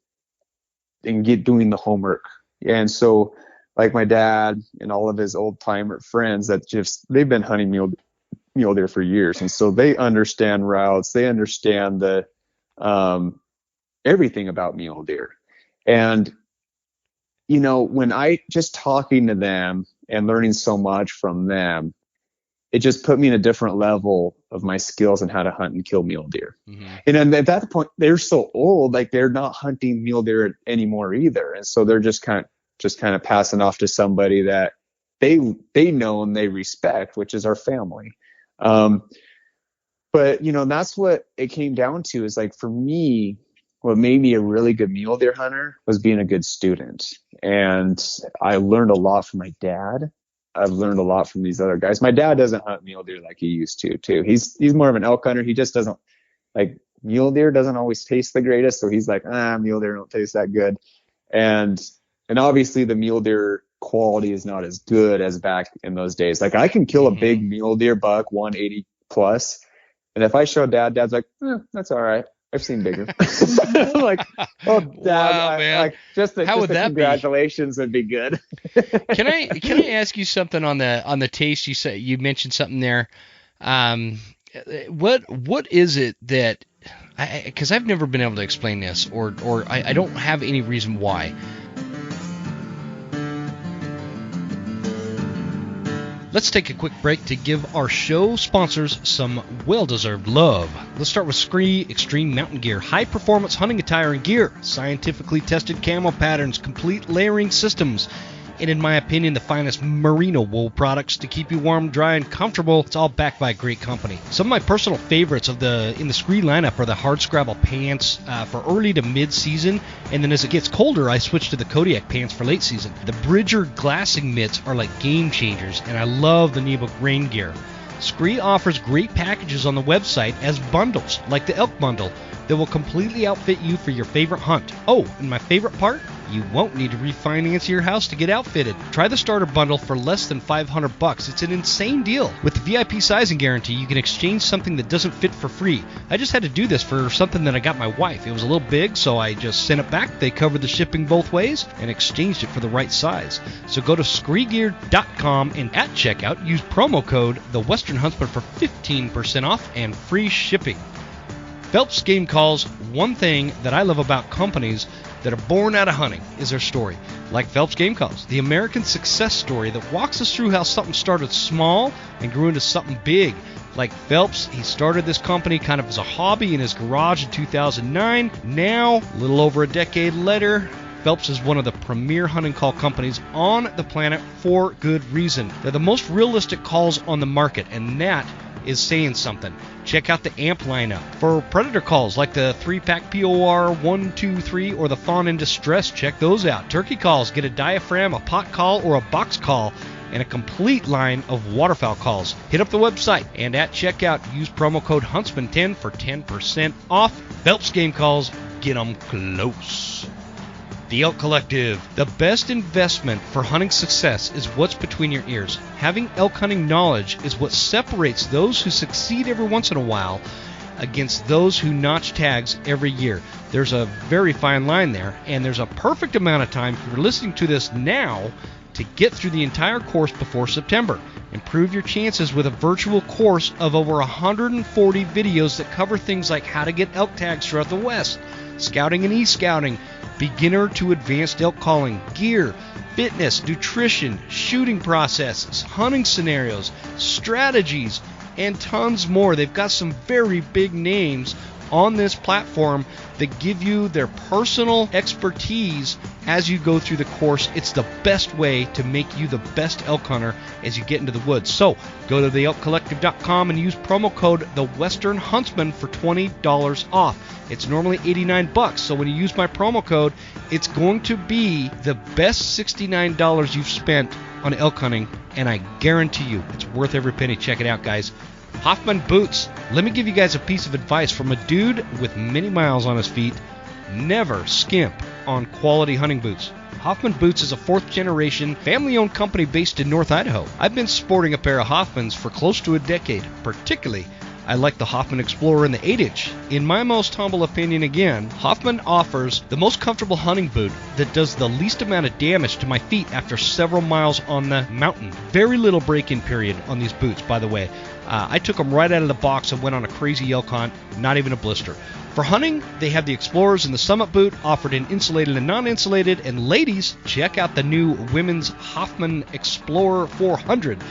and doing the homework. And so like my dad and all of his old timer friends that they've been hunting mule deer for years. And so they understand routes. They understand the, everything about mule deer. And, when I just talking to them and learning so much from them, it just put me in a different level of my skills on how to hunt and kill mule deer. Mm-hmm. And then at that point, they're so old, like they're not hunting mule deer anymore either. And so they're just kind of passing off to somebody that they know and they respect, which is our family. But that's what it came down to, is like, for me, what made me a really good mule deer hunter was being a good student. And I learned a lot from my dad, I've learned a lot from these other guys. My dad doesn't hunt mule deer like he used to too. He's more of an elk hunter. He just doesn't like mule deer doesn't always taste the greatest. So he's like, mule deer don't taste that good. And obviously the mule deer quality is not as good as back in those days. Like I can kill a big mule deer buck 180 plus. And if I show Dad's like, that's all right. I've seen bigger. I'm like, oh, Dad, wow, man. Like, just the congratulations would be good. Can I ask you something on the taste? You mentioned something there. What is it that? Because I've never been able to explain this, or I don't have any reason why. Let's take a quick break to give our show sponsors some well-deserved love. Let's start with Scree Extreme Mountain Gear. High-performance hunting attire and gear. Scientifically tested camo patterns. Complete layering systems. And in my opinion, the finest merino wool products to keep you warm, dry, and comfortable. It's all backed by a great company. Some of my personal favorites in the Scree lineup are the hard scrabble pants for early to mid-season, and then as it gets colder, I switch to the Kodiak pants for late season. The Bridger glassing mitts are like game changers, and I love the Nebo rain gear. Scree offers great packages on the website as bundles, like the elk bundle, that will completely outfit you for your favorite hunt. Oh, and my favorite part? You won't need to refinance your house to get outfitted. Try the starter bundle for less than $500. It's an insane deal. With the VIP sizing guarantee, you can exchange something that doesn't fit for free. I just had to do this for something that I got my wife. It was a little big, so I just sent it back. They covered the shipping both ways and exchanged it for the right size. So go to screegear.com and at checkout, use promo code The Western Huntsman for 15% off and free shipping. Phelps Game Calls, one thing that I love about companies that are born out of hunting is their story. Like Phelps Game Calls, the American success story that walks us through how something started small and grew into something big. Like Phelps, he started this company kind of as a hobby in his garage in 2009. Now, a little over a decade later, Phelps is one of the premier hunting call companies on the planet for good reason. They're the most realistic calls on the market, and that is saying something. Check out the AMP lineup. For predator calls like the 3-pack POR 123 or the Fawn in Distress, check those out. Turkey calls, get a diaphragm, a pot call, or a box call, and a complete line of waterfowl calls. Hit up the website and at checkout, use promo code Huntsman10 for 10% off. Phelps Game Calls, get them close. The Elk Collective. The best investment for hunting success is what's between your ears. Having elk hunting knowledge is what separates those who succeed every once in a while against those who notch tags every year. There's a very fine line there, and there's a perfect amount of time if you're listening to this now to get through the entire course before September. Improve your chances with a virtual course of over 140 videos that cover things like how to get elk tags throughout the West, scouting and e-scouting, beginner to advanced elk calling, gear, fitness, nutrition, shooting processes, hunting scenarios, strategies, and tons more. They've got some very big names on this platform that give you their personal expertise as you go through the course. It's the best way to make you the best elk hunter as you get into the woods. So go to theelkcollective.com and use promo code The Western Huntsman for $20 off. It's normally $89, so when you use my promo code, it's going to be the best $69 you've spent on elk hunting, and I guarantee you it's worth every penny. Check it out, guys. Hoffman Boots. Let me give you guys a piece of advice from a dude with many miles on his feet. Never skimp on quality hunting boots. Hoffman Boots is a fourth-generation, family-owned company based in North Idaho. I've been sporting a pair of Hoffmans for close to a decade. Particularly, I like the Hoffman Explorer in the 8-inch. In my most humble opinion again, Hoffman offers the most comfortable hunting boot that does the least amount of damage to my feet after several miles on the mountain. Very little break-in period on these boots, by the way. I took them right out of the box and went on a crazy elk hunt, not even a blister. For hunting, they have the Explorers and the Summit boot offered in insulated and non-insulated. And ladies, check out the new women's Hoffman Explorer 400.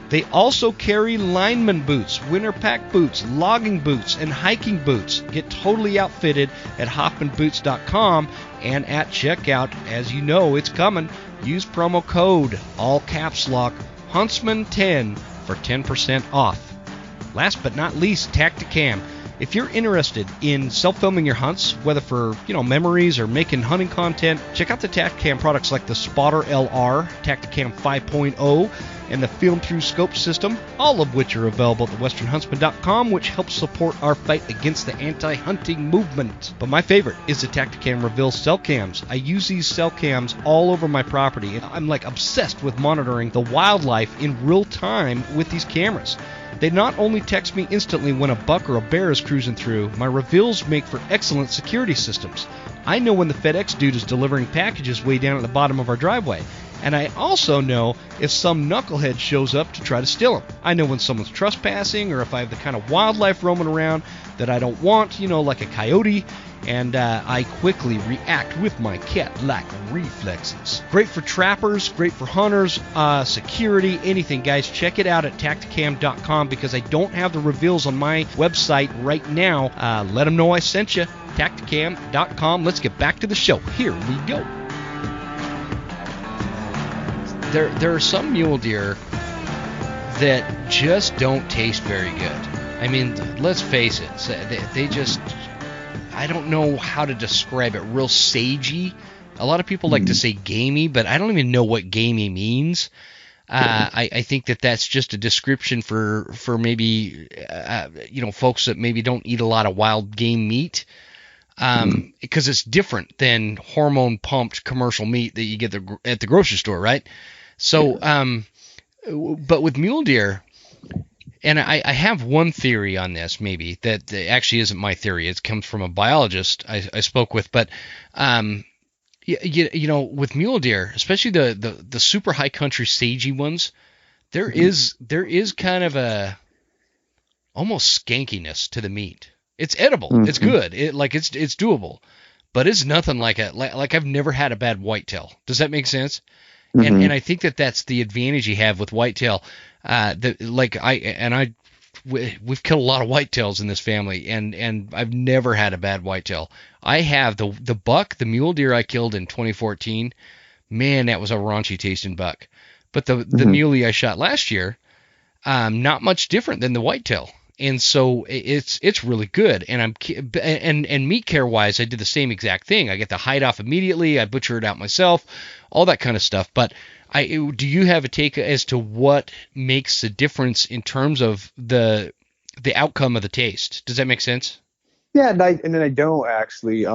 They also carry lineman boots, winter pack boots, logging boots, and hiking boots. Get totally outfitted at hoffmanboots.com, and at checkout, as you know it's coming, use promo code, all caps lock, Huntsman10 for 10% off. Last but not least, Tacticam. If you're interested in self-filming your hunts, whether for memories or making hunting content, check out the Tacticam products like the Spotter LR, Tacticam 5.0, and the Film Through Scope system, all of which are available at thewesternhuntsman.com, which helps support our fight against the anti-hunting movement. But my favorite is the Tacticam Reveal cell cams. I use these cell cams all over my property, and I'm like obsessed with monitoring the wildlife in real time with these cameras. They not only text me instantly when a buck or a bear is cruising through, my reveals make for excellent security systems. I know when the FedEx dude is delivering packages way down at the bottom of our driveway. And I also know if some knucklehead shows up to try to steal them. I know when someone's trespassing or if I have the kind of wildlife roaming around that I don't want, like a coyote. And I quickly react with my cat-like reflexes. Great for trappers, great for hunters, security, anything, guys. Check it out at Tacticam.com because I don't have the reveals on my website right now. Let them know I sent you. Tacticam.com. Let's get back to the show. Here we go. There are some mule deer that just don't taste very good. I mean, let's face it. They just... I don't know how to describe it. Real sagey. A lot of people like to say gamey, but I don't even know what gamey means. I think that's just a description for maybe folks that maybe don't eat a lot of wild game meat, because it's different than hormone pumped commercial meat that you get at the grocery store, right? So, but with mule deer. And I have one theory on this, maybe, that actually isn't my theory. It comes from a biologist I spoke with. But, with mule deer, especially the super high country sagey ones, there is kind of a almost skankiness to the meat. It's edible. Mm-hmm. It's good. It's doable. But it's nothing like I've never had a bad whitetail. Does that make sense? Mm-hmm. And I think that's the advantage you have with whitetail. We've killed a lot of whitetails in this family, and I've never had a bad whitetail. I have the mule deer I killed in 2014. Man, that was a raunchy tasting buck. But the muley I shot last year, not much different than the whitetail. And so it's really good. And and meat care wise, I did the same exact thing. I get the hide off immediately. I butcher it out myself, all that kind of stuff. But do you have a take as to what makes the difference in terms of the outcome of the taste? Does that make sense? Yeah, and I don't actually.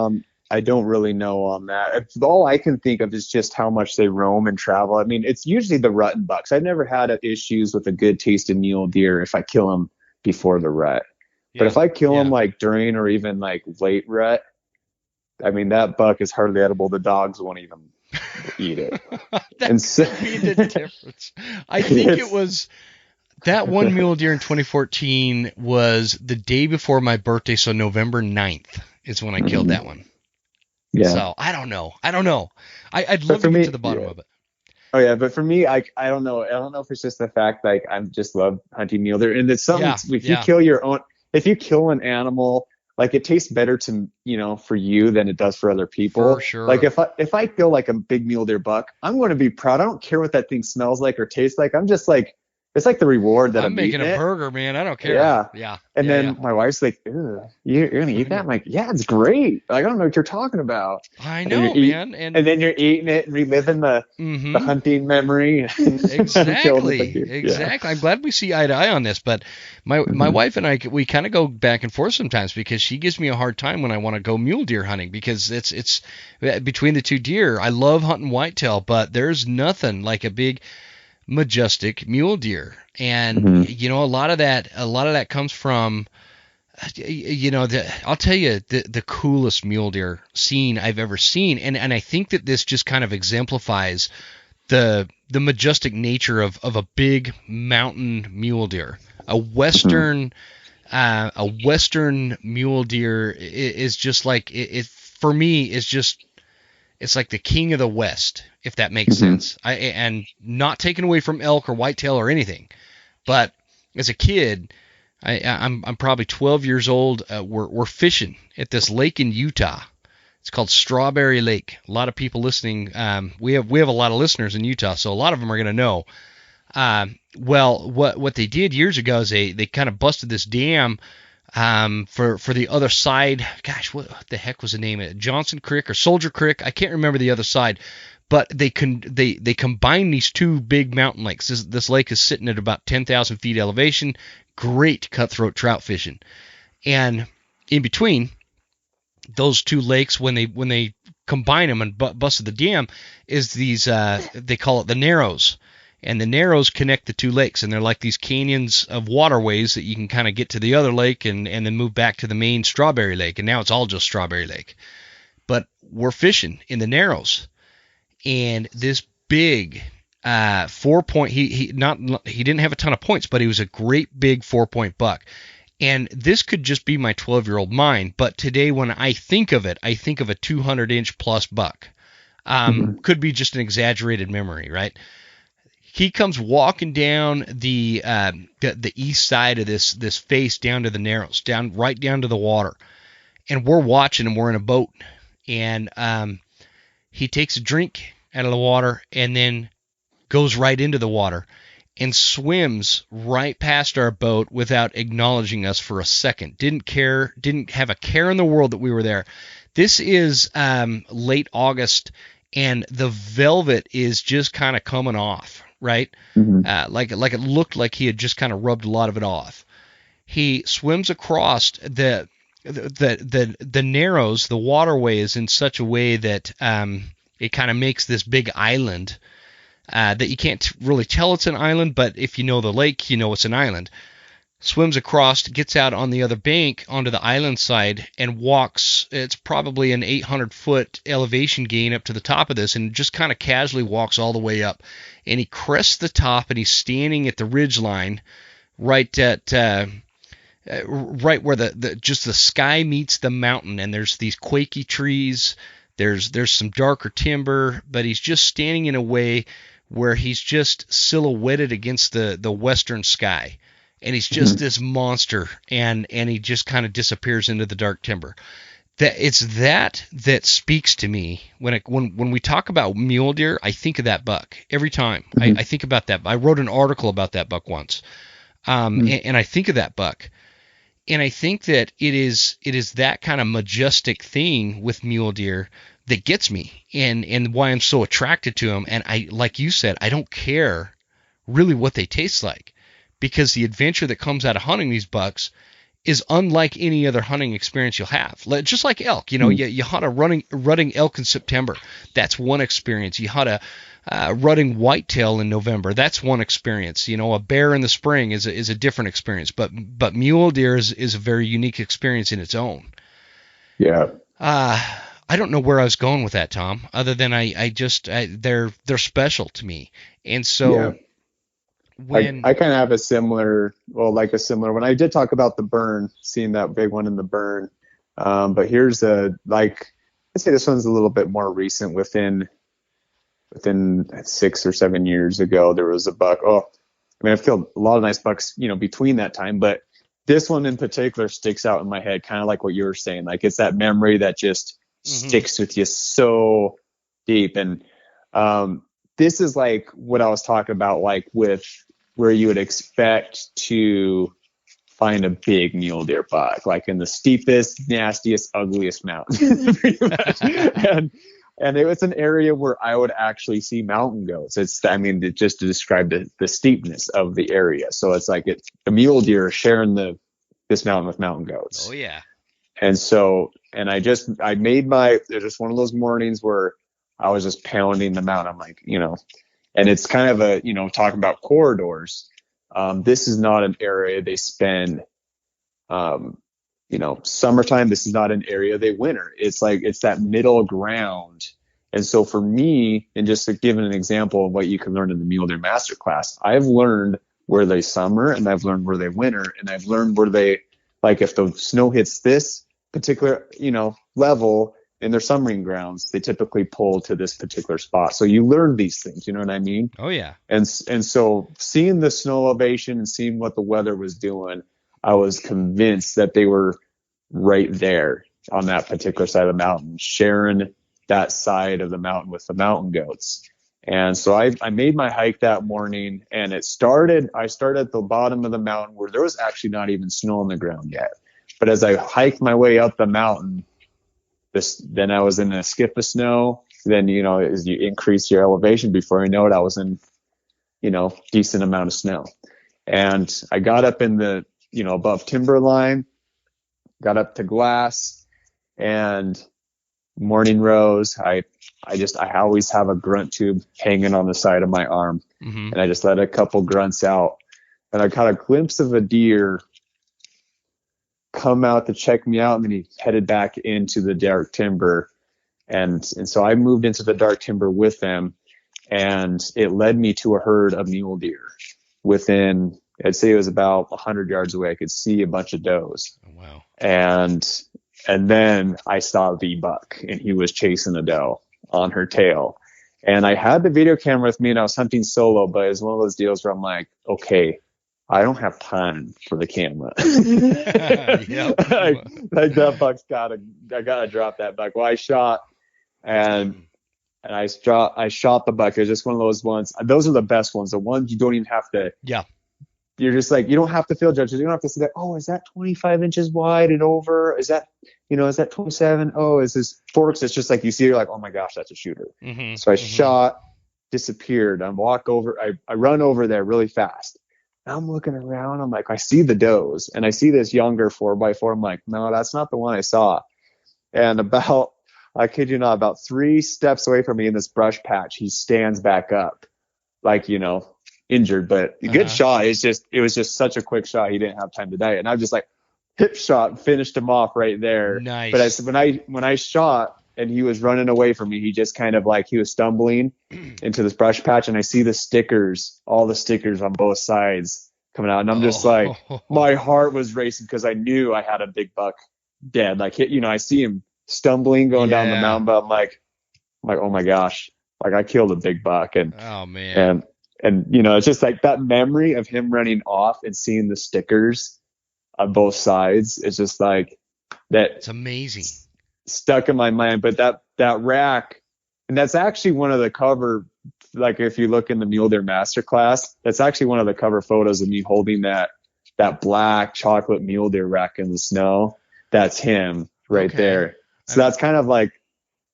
I don't really know on that. All I can think of is just how much they roam and travel. I mean, it's usually the rut and bucks. I've never had issues with a good tasting mule deer if I kill them before the rut. Yeah, but if I kill them like during or even like late rut, I mean, that buck is hardly edible. The dogs won't even eat it. That could be the difference. I think it was that one mule deer in 2014 was the day before my birthday, so November 9th is when I killed that one. Yeah. So I don't know. I'd love to get to the bottom of it. Oh yeah, but for me, I don't know. I don't know if it's just the fact like I just love hunting mule deer, and it's something. If you kill an animal, like it tastes better for you than it does for other people. For sure. Like if I kill like a big mule deer buck, I'm going to be proud. I don't care what that thing smells like or tastes like. I'm just like, it's like the reward that I'm making a burger, man. I don't care. Yeah. And then my wife's like, "Ugh, you're gonna eat that?" I'm like, "Yeah, it's great. Like, I don't know what you're talking about." I know, man. And then you're eating it and reliving the hunting memory. Exactly. I'm glad we see eye to eye on this. But my wife and I, we kind of go back and forth sometimes because she gives me a hard time when I want to go mule deer hunting because it's between the two deer. I love hunting whitetail, but there's nothing like a big majestic mule deer, and a lot of that comes from I'll tell you the coolest mule deer scene I've ever seen, and I think that this just kind of exemplifies the majestic nature of a big mountain mule deer. A western mule deer is just like it for me is just, it's like the king of the West, if that makes sense. And not taken away from elk or whitetail or anything, but as a kid, I'm probably 12 years old. We're fishing at this lake in Utah. It's called Strawberry Lake. A lot of people listening. We have a lot of listeners in Utah, so a lot of them are going to know. Well, what they did years ago is they kind of busted this dam For the other side, gosh, what the heck was the name of it? Johnson Creek or Soldier Creek? I can't remember the other side, but they combine these two big mountain lakes. This lake is sitting at about 10,000 feet elevation. Great cutthroat trout fishing, and in between those two lakes, when they combine them and busted the dam, is these they call it the Narrows. And the Narrows connect the two lakes, and they're like these canyons of waterways that you can kind of get to the other lake and then move back to the main Strawberry Lake. And now it's all just Strawberry Lake. But we're fishing in the Narrows, and this big 4-point. He didn't have a ton of points, but he was a great big 4-point buck. And this could just be my 12-year-old mind, but today when I think of it, I think of a 200-inch plus buck. Could be just an exaggerated memory, right? He comes walking down the east side of this face down to the Narrows, right down to the water, and we're watching him. We're in a boat, and he takes a drink out of the water and then goes right into the water and swims right past our boat without acknowledging us for a second. Didn't have a care in the world that we were there. This is late August, and the velvet is just kind of coming off. Right? Like it looked like he had just kind of rubbed a lot of it off. He swims across the Narrows. The waterway is in such a way that it kind of makes this big island that you can't really tell it's an island, but if you know the lake, you know it's an island. Swims across, gets out on the other bank onto the island side, and walks. It's probably an 800-foot elevation gain up to the top of this, and just kind of casually walks all the way up. And he crests the top, and he's standing at the ridge line, right where the sky meets the mountain, and there's these quaky trees. There's some darker timber, but he's just standing in a way where he's just silhouetted against the western sky. And he's just this monster, and he just kind of disappears into the dark timber. It's that speaks to me when we talk about mule deer. I think of that buck every time. I think about that. I wrote an article about that buck once, and I think of that buck, and I think that it is that kind of majestic thing with mule deer that gets me, and why I'm so attracted to them. And I, like you said, I don't care really what they taste like, because the adventure that comes out of hunting these bucks is unlike any other hunting experience you'll have. Just like elk, you hunt a rutting elk in September. That's one experience. You hunt a rutting whitetail in November. That's one experience. A bear in the spring is a different experience. But mule deer is a very unique experience in its own. Yeah. I don't know where I was going with that, Tom, other than they're special to me. And so... Yeah. I kind of have a similar, when I did talk about the burn, seeing that big one in the burn. But here's I'd say this one's a little bit more recent. Within 6 or 7 years ago, there was a buck. I've killed a lot of nice bucks, between that time, but this one in particular sticks out in my head, kind of like what you were saying. Like, it's that memory that just sticks with you so deep. And, this is like what I was talking about, like with where you would expect to find a big mule deer buck, like in the steepest, nastiest, ugliest mountain, pretty much. And it was an area where I would actually see mountain goats. Just to describe the steepness of the area. So it's like a mule deer sharing this mountain with mountain goats. Oh yeah. And I made it was one of those mornings where I was just pounding the mountain. I'm like, and it's kind of talking about corridors. This is not an area they spend, summertime. This is not an area they winter. It's that middle ground. And so for me, and just to give an example of what you can learn in the Mule Deer Masterclass, I've learned where they summer, and I've learned where they winter, and I've learned where they, like, if the snow hits this particular, level in their summering grounds, they typically pull to this particular spot. So you learn these things, you know what I mean? Oh yeah. And so seeing the snow elevation and seeing what the weather was doing, I was convinced that they were right there on that particular side of the mountain, sharing that side of the mountain with the mountain goats. And so I made my hike that morning, and I started at the bottom of the mountain where there was actually not even snow on the ground yet. But as I hiked my way up the mountain, then I was in a skip of snow. Then, as you increase your elevation, before I know it, I was in, decent amount of snow. And I got up in the, above timberline, got up to glass, and morning rose. I always have a grunt tube hanging on the side of my arm, and I just let a couple grunts out, and I caught a glimpse of a deer come out to check me out, and then he headed back into the dark timber, and so I moved into the dark timber with them, and it led me to a herd of mule deer within, I'd say it was about 100 yards away. I could see a bunch of does. Oh, wow. And then I saw the buck, and he was chasing a doe on her tail. And I had the video camera with me, and I was hunting solo, but it was one of those deals where I'm like, okay, I don't have time for the camera. like that buck's I gotta drop that buck. Well, I shot, and I shot the buck. It was just one of those ones. Those are the best ones. The ones you don't even have to. Yeah. You're just like, you don't have to field judges. You don't have to say that, oh, is that 25 inches wide and over? Is that 27? Oh, is this forks? It's just like you see, you're like, oh my gosh, that's a shooter. So I shot, disappeared. I run over there really fast. I'm looking around. I'm like, I see the does, and I see this younger 4x4. I'm like, no, that's not the one I saw. And I kid you not, about 3 steps away from me in this brush patch, he stands back up, like, injured, but a good shot. It was just such a quick shot. He didn't have time to die. And I'm just like, hip shot, finished him off right there. Nice. But when I shot and he was running away from me, he just kind of like, he was stumbling into this brush patch, and I see all the stickers on both sides coming out. And I'm just like, my heart was racing because I knew I had a big buck dead. Like, I see him stumbling going down the mountain, but I'm like, oh my gosh, like I killed a big buck. And oh man. And it's just like that memory of him running off and seeing the stickers on both sides. It's just like that. It's amazing. Stuck in my mind. But that rack, and that's actually one of the cover, like if you look in the Mule Deer Masterclass, that's actually one of the cover photos of me holding that black chocolate mule deer rack in the snow. That's him right there. So that's kind of like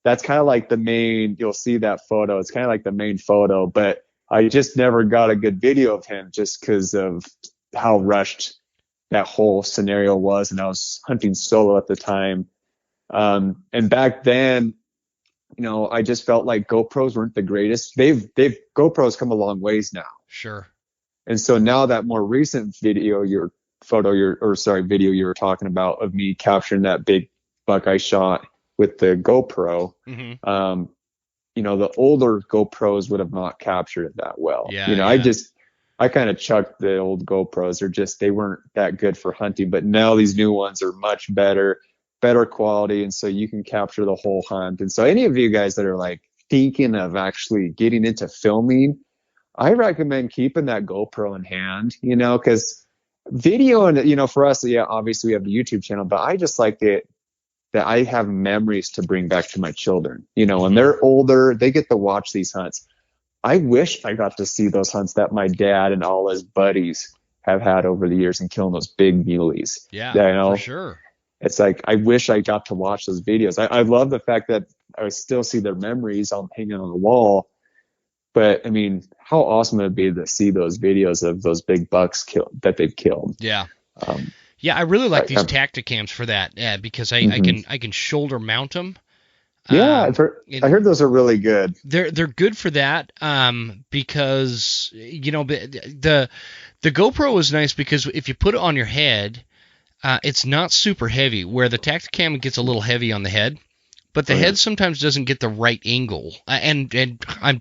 the main, you'll see that photo. It's kind of like the main photo, but I just never got a good video of him just because of how rushed that whole scenario was. And I was hunting solo at the time. And back then, I just felt like GoPros weren't the greatest. GoPros come a long ways now. Sure. And so now that more recent video you were talking about of me capturing that big buck I shot with the GoPro, the older GoPros would have not captured it that well. I kind of chucked the old GoPros. They weren't that good for hunting, but now these new ones are much better quality. And so you can capture the whole hunt. And so any of you guys that are like thinking of actually getting into filming, I recommend keeping that GoPro in hand, because video and, for us, obviously we have the YouTube channel, but I just like it that I have memories to bring back to my children. When they're older, they get to watch these hunts. I wish I got to see those hunts that my dad and all his buddies have had over the years and killing those big muleys. Yeah, for sure. It's like, I wish I got to watch those videos. I love the fact that I still see their memories hanging on the wall. But I mean, how awesome would it be to see those videos of those big bucks that they've killed? Yeah. I really like these Tacticams for that. Yeah, because I can shoulder mount them. Yeah, I heard those are really good. They're good for that. Because the GoPro is nice because if you put it on your head, it's not super heavy. Where the Tacticam gets a little heavy on the head. But the head sometimes doesn't get the right angle, and I'm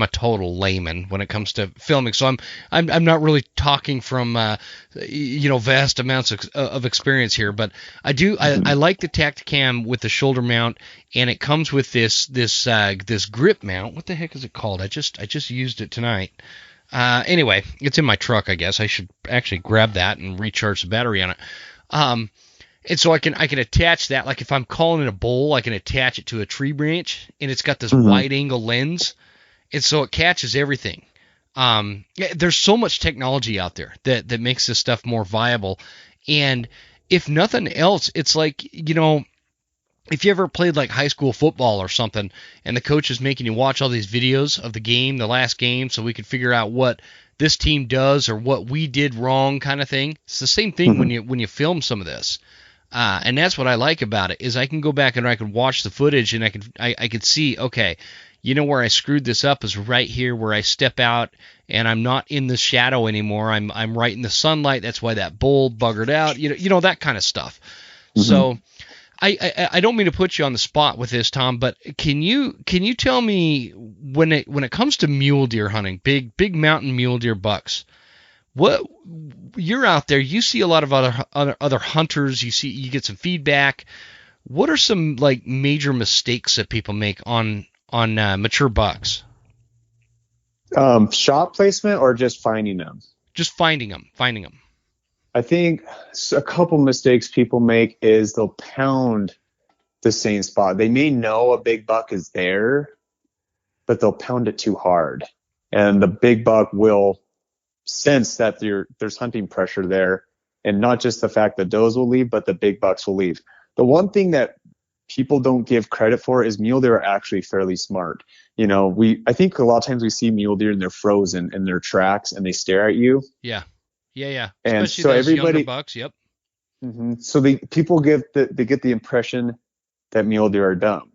a total layman when it comes to filming, so I'm not really talking from vast amounts of experience here, but I like the Tacticam with the shoulder mount, and it comes with this grip mount. What the heck is it called? I just used it tonight. Anyway, it's in my truck. I guess I should actually grab that and recharge the battery on it. And so I can attach that, like if I'm calling it a bowl, I can attach it to a tree branch, and it's got this wide angle lens, and so it catches everything. There's so much technology out there that makes this stuff more viable, and if nothing else, it's like, if you ever played like high school football or something, and the coach is making you watch all these videos of the game, the last game, so we could figure out what this team does or what we did wrong, kind of thing. It's the same thing when you film some of this, and that's what I like about it is I can go back and I can watch the footage and I could see, okay, where I screwed this up is right here where I step out and I'm not in the shadow anymore. I'm right in the sunlight. That's why that bull buggered out. That kind of stuff. So. I don't mean to put you on the spot with this, Tom, but can you tell me when it comes to mule deer hunting, big mountain mule deer bucks, what you're out there, you see a lot of other hunters, you get some feedback. What are some like major mistakes that people make on mature bucks? Shot placement or just finding them? Just finding them. I think a couple mistakes people make is they'll pound the same spot. They may know a big buck is there, but they'll pound it too hard. And the big buck will sense that there's hunting pressure there. And not just the fact that does will leave, but the big bucks will leave. The one thing that people don't give credit for is mule deer are actually fairly smart. I think a lot of times we see mule deer and they're frozen in their tracks and they stare at you. Yeah. Yeah. And especially so those everybody, younger bucks. Yep. So people get the impression that mule deer are dumb,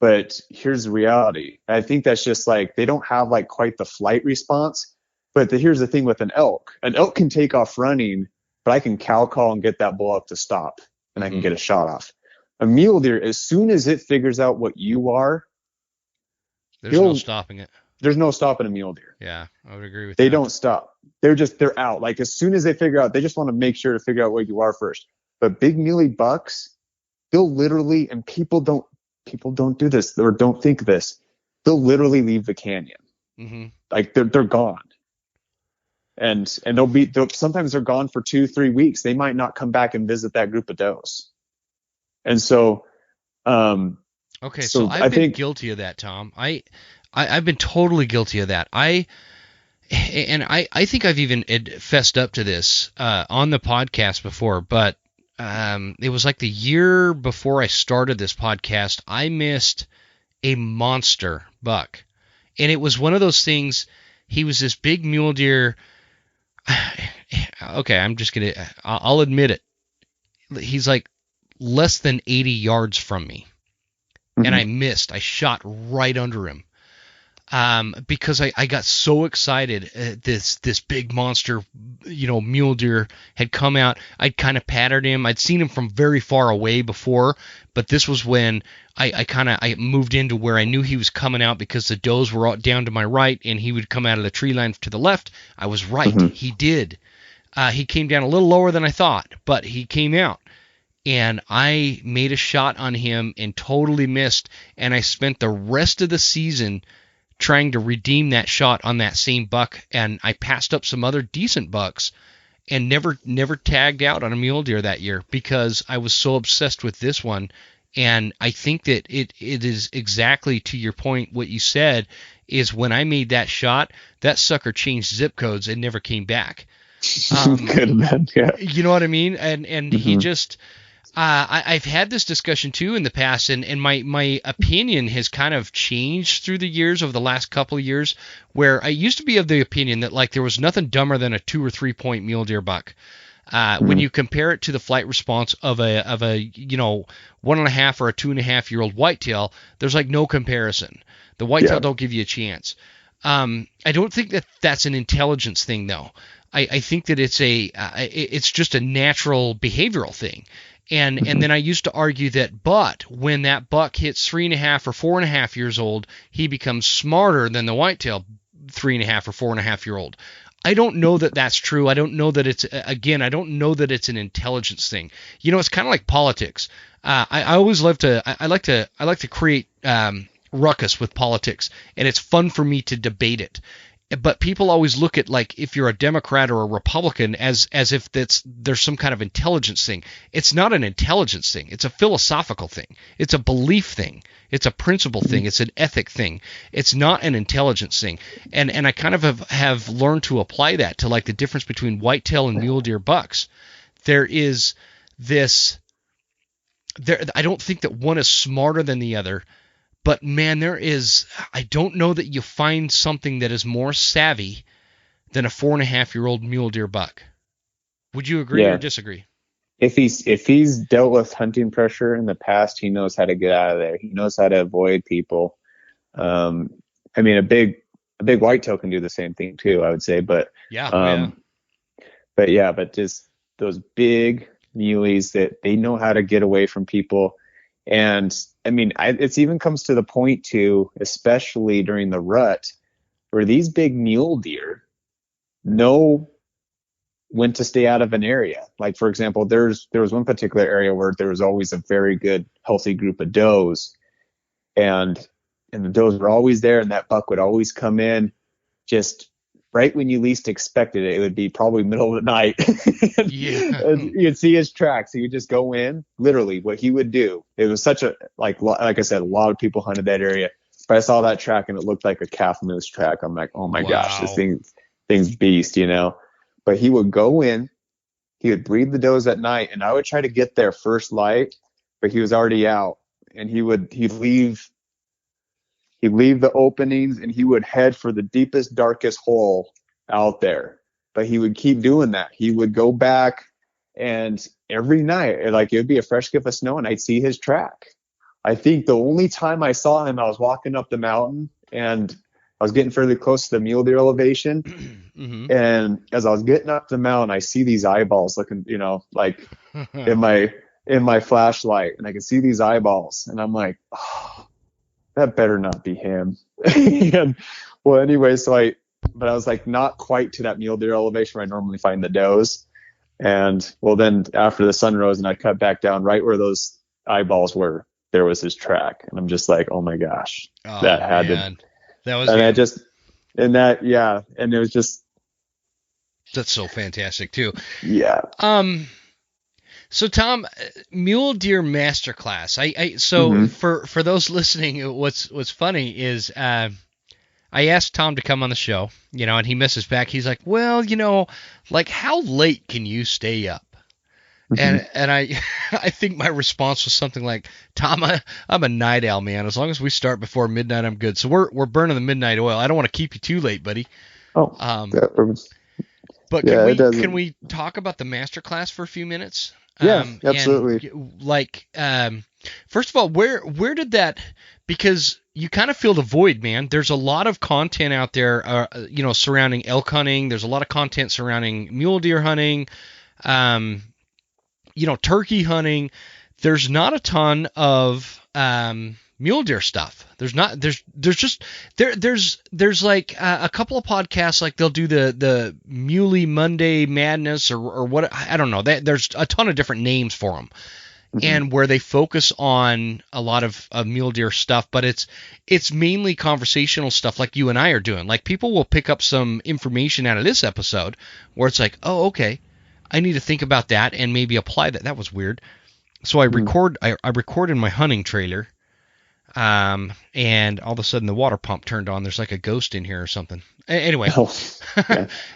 but here's the reality. I think that's just like they don't have like quite the flight response. But here's the thing with an elk. An elk can take off running, but I can cow call and get that bull up to stop, and I can get a shot off. A mule deer, as soon as it figures out what you are, there's no stopping it. There's no stopping a mule deer. Yeah, I would agree with that. They that. don't stop. They're out. Like as soon as they figure out, they just want to make sure to figure out where you are first. But big muley bucks, they'll literally, and people don't do this or don't think this, they'll literally leave the canyon. Like they're gone. And sometimes they're gone for 2-3 weeks. They might not come back and visit that group of does. And so, okay, so I've been guilty of that, Tom. I've been totally guilty of that. I think I've even fessed up to this on the podcast before, but it was like the year before I started this podcast, I missed a monster buck. And it was one of those things, he was this big mule deer. Okay, I'll admit it. He's like less than 80 yards from me. And I missed. I shot right under him. Because I got so excited. This big monster, mule deer had come out. I'd kind of pattered him. I'd seen him from very far away before, but this was when I moved into where I knew he was coming out because the does were down to my right and he would come out of the tree line to the left. I was right. He did. He came down a little lower than I thought, but he came out. And I made a shot on him and totally missed. And I spent the rest of the season trying to redeem that shot on that same buck. And I passed up some other decent bucks and never tagged out on a mule deer that year because I was so obsessed with this one. And I think that it is exactly to your point. What you said is when I made that shot, that sucker changed zip codes and never came back. Could have been, yeah. You know what I mean? And he just... I've had this discussion too in the past, and my opinion has kind of changed through the years over the last couple of years, where I used to be of the opinion that like there was nothing dumber than a 2 or 3 point mule deer buck. When you compare it to the flight response of a 1.5 or a 2.5 year old whitetail, there's like no comparison. The whitetail don't give you a chance. I don't think that that's an intelligence thing though. I think that it's just a natural behavioral thing. And then I used to argue that, but when that buck hits 3.5 or 4.5 years old, he becomes smarter than the whitetail 3.5 or 4.5 year old. I don't know that that's true. I don't know that I don't know that it's an intelligence thing. It's kind of like politics. I always love to, I like to create ruckus with politics, and it's fun for me to debate it. But people always look at like if you're a Democrat or a Republican as if there's some kind of intelligence thing. It's not an intelligence thing. It's a philosophical thing. It's a belief thing. It's a principle thing. It's an ethic thing. It's not an intelligence thing. And I kind of have learned to apply that to like the difference between whitetail and mule deer bucks. there is this. I don't think that one is smarter than the other, but man, I don't know that you find something that is more savvy than a 4.5-year-old mule deer buck. Would you agree or disagree? If he's dealt with hunting pressure in the past, he knows how to get out of there. He knows how to avoid people. I mean, a big whitetail can do the same thing too, I would say. But but just those big muleys that they know how to get away from people. And I mean, it's even comes to the point too, especially during the rut, where these big mule deer know when to stay out of an area. Like, for example, there was one particular area where there was always a very good, healthy group of does, and the does were always there, and that buck would always come in just right when you least expected it. It would be probably middle of the night. And you'd see his tracks. He would just go in. Literally, what he would do. It was such a like I said, a lot of people hunted that area. But I saw that track and it looked like a calf moose track. I'm like, oh my gosh, this thing's beast, you know. But he would go in. He would breed the does at night, and I would try to get there first light, but he was already out. And he'd leave the openings and he would head for the deepest, darkest hole out there. But he would keep doing that. He would go back, and every night, like, it would be a fresh skip of snow and I'd see his track. I think the only time I saw him, I was walking up the mountain and I was getting fairly close to the mule deer elevation. Mm-hmm. And as I was getting up the mountain, I see these eyeballs looking, you know, like in my flashlight, and I can see these eyeballs, and I'm like, oh, that better not be him. And, well, anyway, but I was like not quite to that mule deer elevation where I normally find the does. And well, then after the sun rose and I cut back down right where those eyeballs were, there was his track. And I'm just like, oh my gosh, that had to, that was, and and it was just, that's so fantastic too. Yeah. So Tom, Mule Deer Masterclass. For those listening, what's funny is I asked Tom to come on the show, you know, and he misses back. He's like, well, you know, like, how late can you stay up? Mm-hmm. And I think my response was something like, Tom, I'm a night owl, man. As long as we start before midnight, I'm good. So we're burning the midnight oil. I don't want to keep you too late, buddy. But can we talk about the masterclass for a few minutes? Yeah, absolutely. First of all, where did that? Because you kind of filled a void, man. There's a lot of content out there, you know, surrounding elk hunting. There's a lot of content surrounding mule deer hunting, you know, turkey hunting. There's not a ton of mule deer stuff. There's like a couple of podcasts, like they'll do the Muley Monday Madness or what, I don't know. There's a ton of different names for them. Mm-hmm. And where they focus on a lot of mule deer stuff, but it's mainly conversational stuff like you and I are doing. Like, people will pick up some information out of this episode where it's like, oh, okay, I need to think about that and maybe apply that. That was weird. So I record in my hunting trailer, and all of a sudden the water pump turned on. There's like a ghost in here or something. Anyway,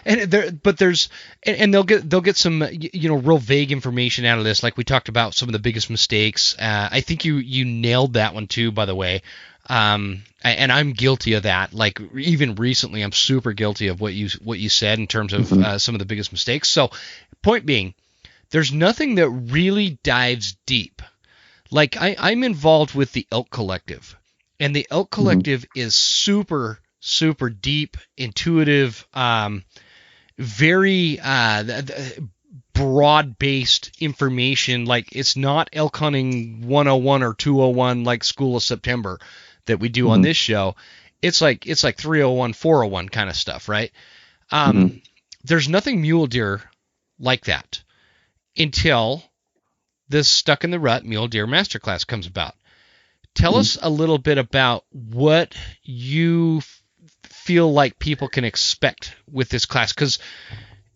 and they'll get some, you know, real vague information out of this. Like, we talked about some of the biggest mistakes. I think you nailed that one too, by the way. And I'm guilty of that. Like, even recently, I'm super guilty of what you said in terms of some of the biggest mistakes. So, point being, there's nothing that really dives deep. Like, I'm involved with the Elk Collective, and the Elk Collective is super, super deep, intuitive, very broad-based information. Like, it's not elk hunting 101 or 201 like School of September that we do on this show. It's like 301, 401 kind of stuff, right? There's nothing mule deer like that until this Stuck in the Rut Mule Deer Masterclass comes about. Tell us a little bit about what you feel like people can expect with this class, because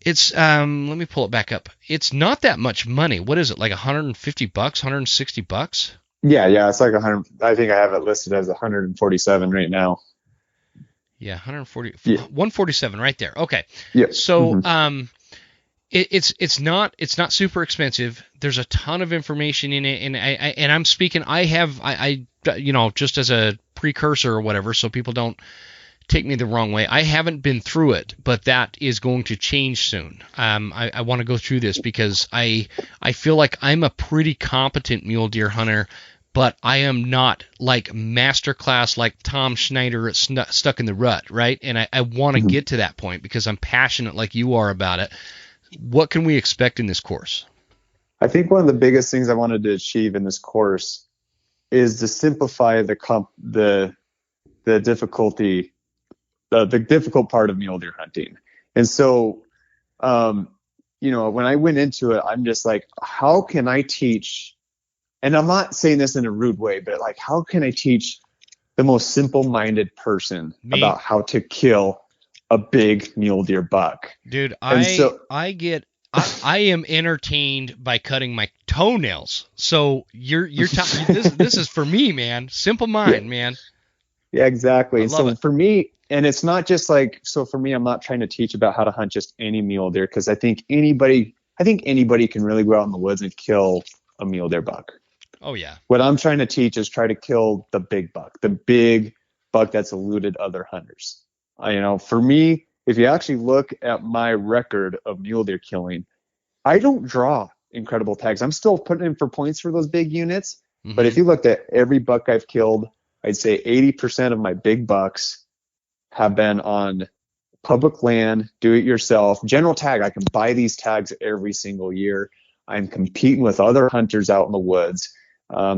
it's let me pull it back up. It's not that much money. What is it, like $150, $160? Yeah, it's like 100. I think I have it listed as 147 right now. Yeah, 140, 147 right there. Okay. Yeah. So It's not super expensive. There's a ton of information in it, and I'm speaking. Just as a precursor or whatever, so people don't take me the wrong way. I haven't been through it, but that is going to change soon. I want to go through this because I feel like I'm a pretty competent mule deer hunter, but I am not like masterclass like Tom Schneider at Stuck in the Rut, right? And I want to get to that point because I'm passionate like you are about it. What can we expect in this course? I think one of the biggest things I wanted to achieve in this course is to simplify the difficulty, the difficult part of mule deer hunting. And so, when I went into it, I'm just like, how can I teach? And I'm not saying this in a rude way, but like, how can I teach the most simple-minded person about how to kill a big mule deer buck? Dude, I am entertained by cutting my toenails. So this is for me, man. Simple mind, man. Yeah, exactly. And so for me, and it's not just like, so for me, I'm not trying to teach about how to hunt just any mule deer, because I think anybody can really go out in the woods and kill a mule deer buck. Oh yeah. What I'm trying to teach is try to kill the big buck, the big buck that's eluded other hunters. For me, if you actually look at my record of mule deer killing, I don't draw incredible tags. I'm still putting in for points for those big units. Mm-hmm. But if you looked at every buck I've killed, I'd say 80% of my big bucks have been on public land, do it yourself, general tag. I can buy these tags every single year. I'm competing with other hunters out in the woods.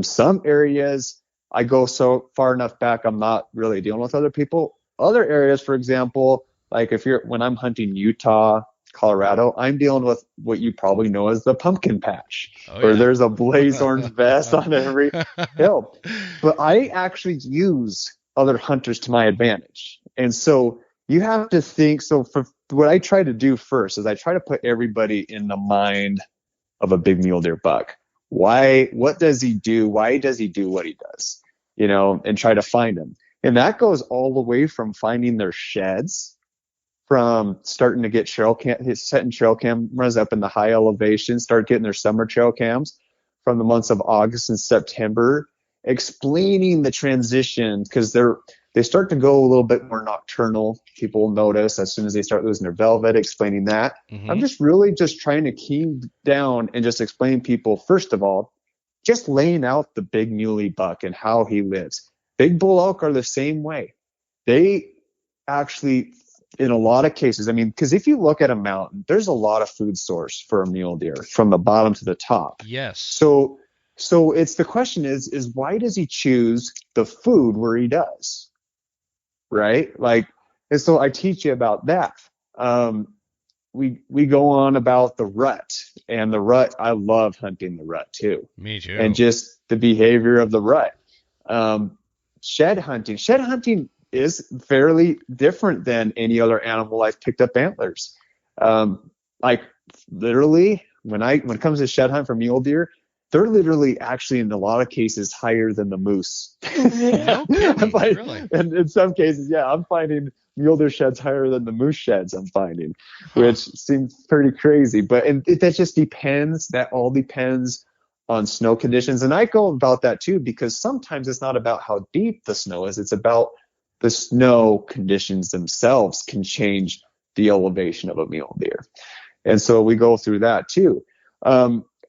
Some areas I go so far enough back, I'm not really dealing with other people. Other areas, for example, like when I'm hunting Utah, Colorado, I'm dealing with what you probably know as the pumpkin patch, where there's a blaze orange vest on every hill. But I actually use other hunters to my advantage. And so you have to think, so for what I try to do first is I try to put everybody in the mind of a big mule deer buck. What does he do? Why does he do what he does? And try to find him. And that goes all the way from finding their sheds, from starting to get setting trail cameras up in the high elevation, start getting their summer trail cams from the months of August and September, explaining the transition, because they start to go a little bit more nocturnal. People will notice as soon as they start losing their velvet, explaining that. Mm-hmm. I'm just really just trying to key down and just explain people, first of all, just laying out the big muley buck and how he lives. Big bull elk are the same way. They actually, in a lot of cases, because if you look at a mountain, there's a lot of food source for a mule deer from the bottom to the top. Yes. So it's the question is why does he choose the food where he does? Right? And so I teach you about that. We go on about the rut, and the rut, I love hunting the rut too. Me too. And just the behavior of the rut. Shed hunting is fairly different than any other animal I've picked up antlers. Literally, when it comes to shed hunt for mule deer, they're literally actually in a lot of cases higher than the moose. No kidding, really? And in some cases, I'm finding mule deer sheds higher than the moose sheds I'm finding, which seems pretty crazy. But that just depends. That all depends on snow conditions. And I go about that too, because sometimes it's not about how deep the snow is. It's about the snow conditions themselves can change the elevation of a mule deer. And so we go through that too.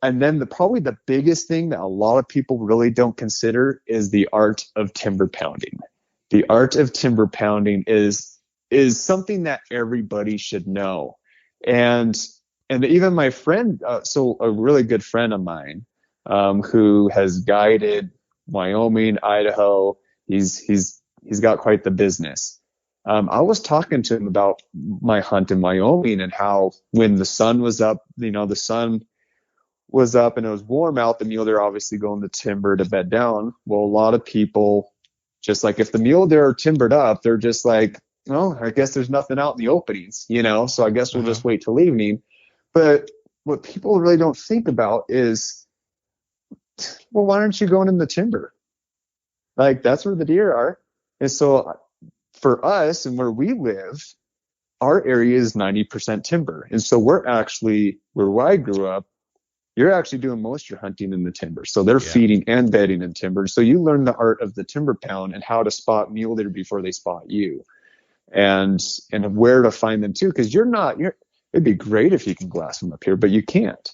And then probably the biggest thing that a lot of people really don't consider is the art of timber pounding. The art of timber pounding is something that everybody should know. And even my friend, so a really good friend of mine, who has guided Wyoming, Idaho, he's got quite the business. I was talking to him about my hunt in Wyoming and how when the sun was up, the sun was up and it was warm out, the mule deer obviously go in the timber to bed down. Well, a lot of people, just like if the mule deer are timbered up, they're just like, well, I guess there's nothing out in the openings, so I guess we'll just wait till evening. But what people really don't think about is, well, why aren't you going in the timber? That's where the deer are. And so for us and where we live, our area is 90% timber. And so we're actually, where I grew up, you're actually doing most of your hunting in the timber. So they're feeding and bedding in timber. So you learn the art of the timber pound and how to spot mule deer before they spot you, and where to find them too. Cause it'd be great if you can glass them up here, but you can't.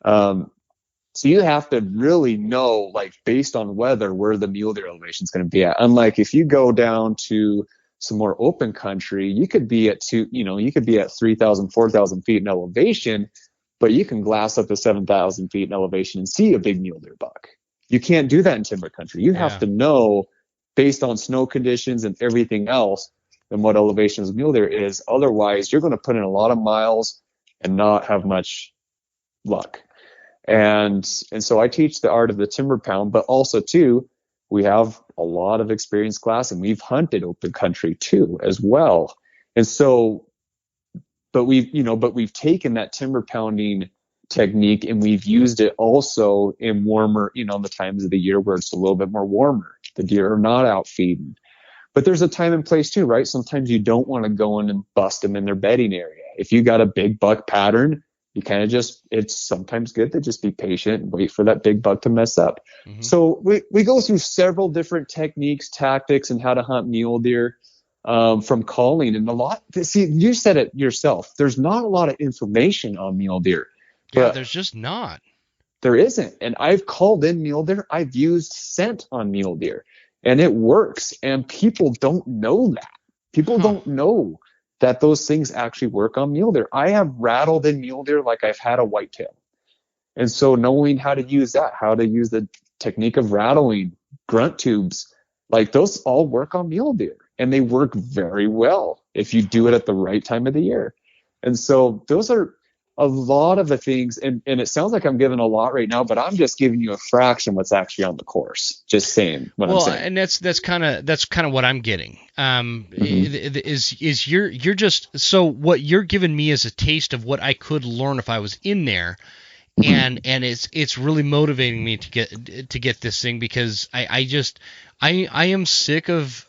So you have to really know, like, based on weather, where the mule deer elevation is going to be at. Unlike if you go down to some more open country, you could be at 3,000, 4,000 feet in elevation, but you can glass up to 7,000 feet in elevation and see a big mule deer buck. You can't do that in timber country. You have to know, based on snow conditions and everything else, and what elevation of mule deer is. Otherwise, you're going to put in a lot of miles and not have much luck. And so I teach the art of the timber pound, but also too, we have a lot of experience glassing. We've hunted open country too, as well. And so, but we've taken that timber pounding technique and we've used it also in warmer, the times of the year where it's a little bit more warmer. The deer are not out feeding. But there's a time and place too, right? Sometimes you don't want to go in and bust them in their bedding area. If you got a big buck pattern, you kind of it's sometimes good to just be patient and wait for that big buck to mess up. Mm-hmm. So we go through several different techniques, tactics, and how to hunt mule deer, from calling, and you said it yourself. There's not a lot of information on mule deer. Yeah, there's just not. There isn't. And I've called in mule deer. I've used scent on mule deer, and it works. And people don't know that. People don't know that those things actually work on mule deer. I have rattled in mule deer like I've had a whitetail. And so knowing how to use that, how to use the technique of rattling, grunt tubes, like those all work on mule deer, and they work very well if you do it at the right time of the year. And so those are a lot of the things, and it sounds like I'm giving a lot right now, but I'm just giving you a fraction what's actually on the course. Just saying what I'm saying. And that's kind of what I'm getting. Is you're just, so what you're giving me is a taste of what I could learn if I was in there, and it's really motivating me to get this thing, because I am sick of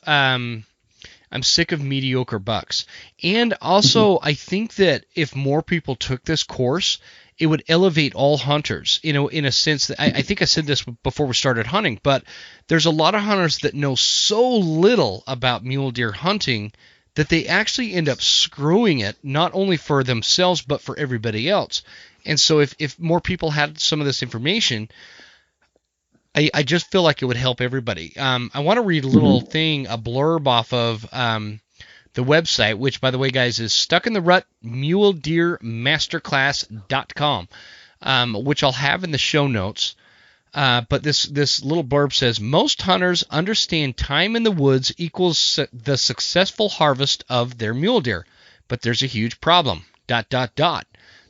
I'm sick of mediocre bucks. And also, I think that if more people took this course, it would elevate all hunters, in a sense that I think I said this before we started hunting, but there's a lot of hunters that know so little about mule deer hunting that they actually end up screwing it, not only for themselves, but for everybody else. And so if more people had some of this information, I just feel like it would help everybody. I want to read a little thing, a blurb off of the website, which, by the way, guys, is Stuck in the Rut MuleDeerMasterclass.com, which I'll have in the show notes. But this little blurb says, most hunters understand time in the woods equals the successful harvest of their mule deer, but there's a huge problem. ...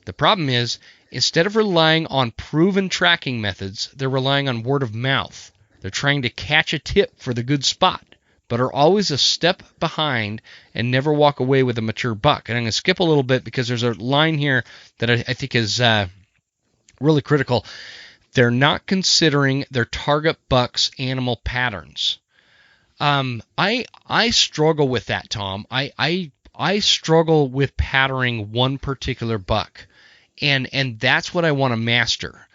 The problem is, instead of relying on proven tracking methods, they're relying on word of mouth. They're trying to catch a tip for the good spot, but are always a step behind and never walk away with a mature buck. And I'm going to skip a little bit because there's a line here that I think is really critical. They're not considering their target buck's animal patterns. I struggle with that, Tom. I struggle with patterning one particular buck. And that's what I want to master.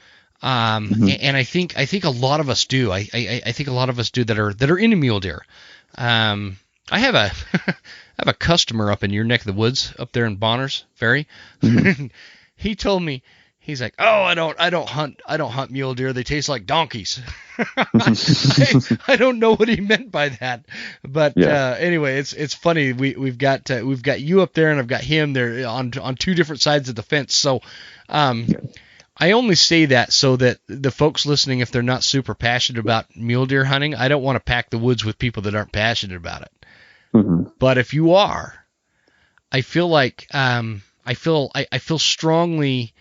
And I think a lot of us do. I think a lot of us do that are into mule deer. I have a customer up in your neck of the woods up there in Bonners Ferry. He told me, he's like, "Oh, I don't hunt mule deer. They taste like donkeys." I don't know what he meant by that, but anyway, it's funny. We've got you up there, and I've got him there on two different sides of the fence. So, I only say that so that the folks listening, if they're not super passionate about mule deer hunting, I don't want to pack the woods with people that aren't passionate about it. But if you are, I feel like I feel strongly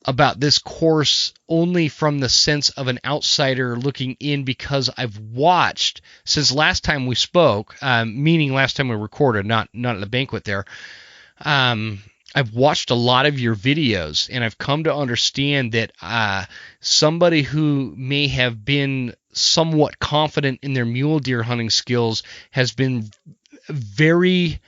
about this course only from the sense of an outsider looking in, because I've watched since last time we spoke, meaning last time we recorded, not at the banquet there. I've watched a lot of your videos, and I've come to understand that somebody who may have been somewhat confident in their mule deer hunting skills has been very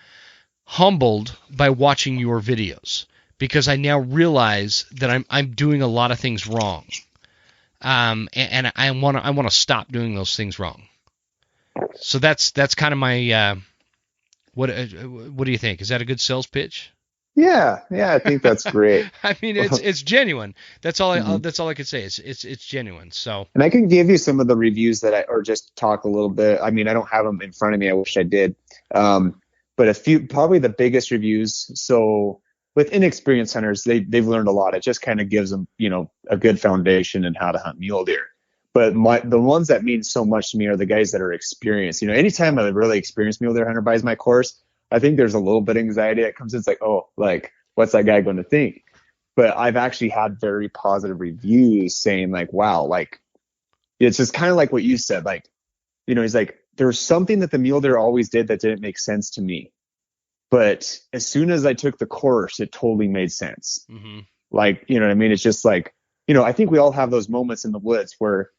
humbled by watching your videos, because I now realize that I'm doing a lot of things wrong, and I want to stop doing those things wrong. So that's kind of my what do you think? Is that a good sales pitch? Yeah, I think that's great. I mean, it's genuine. That's all Mhm. that's all I could say. It's genuine. So And I can give you some of the reviews or just talk a little bit. I mean, I don't have them in front of me. I wish I did. But a few, probably the biggest reviews. So with inexperienced hunters, they've learned a lot. It just kind of gives them, a good foundation in how to hunt mule deer. But the ones that mean so much to me are the guys that are experienced. Anytime a really experienced mule deer hunter buys my course, I think there's a little bit of anxiety that comes in. It's like, oh, like, what's that guy going to think? But I've actually had very positive reviews saying like, wow, like, it's just kind of like what you said. Like, he's like, there's something that the mule deer always did that didn't make sense to me. But as soon as I took the course, it totally made sense. Mm-hmm. Like, you know what I mean? It's just like, I think we all have those moments in the woods where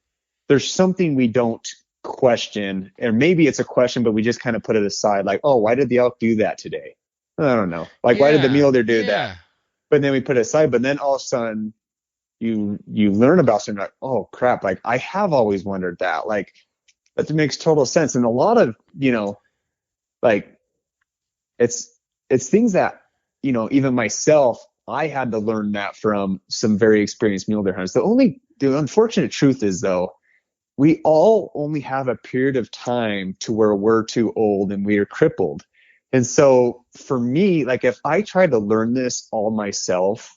there's something we don't question, or maybe it's a question, but we just kind of put it aside. Like, oh, why did the elk do that today? I don't know. Like, why did the mule deer do that? But then we put it aside. But then all of a sudden, you learn about something like, oh crap, like I have always wondered that. Like, that makes total sense. And a lot of, like, it's things that, even myself, I had to learn that from some very experienced mule deer hunters. The unfortunate truth is, though, we all only have a period of time to where we're too old and we are crippled. And so for me, like, if I tried to learn this all myself,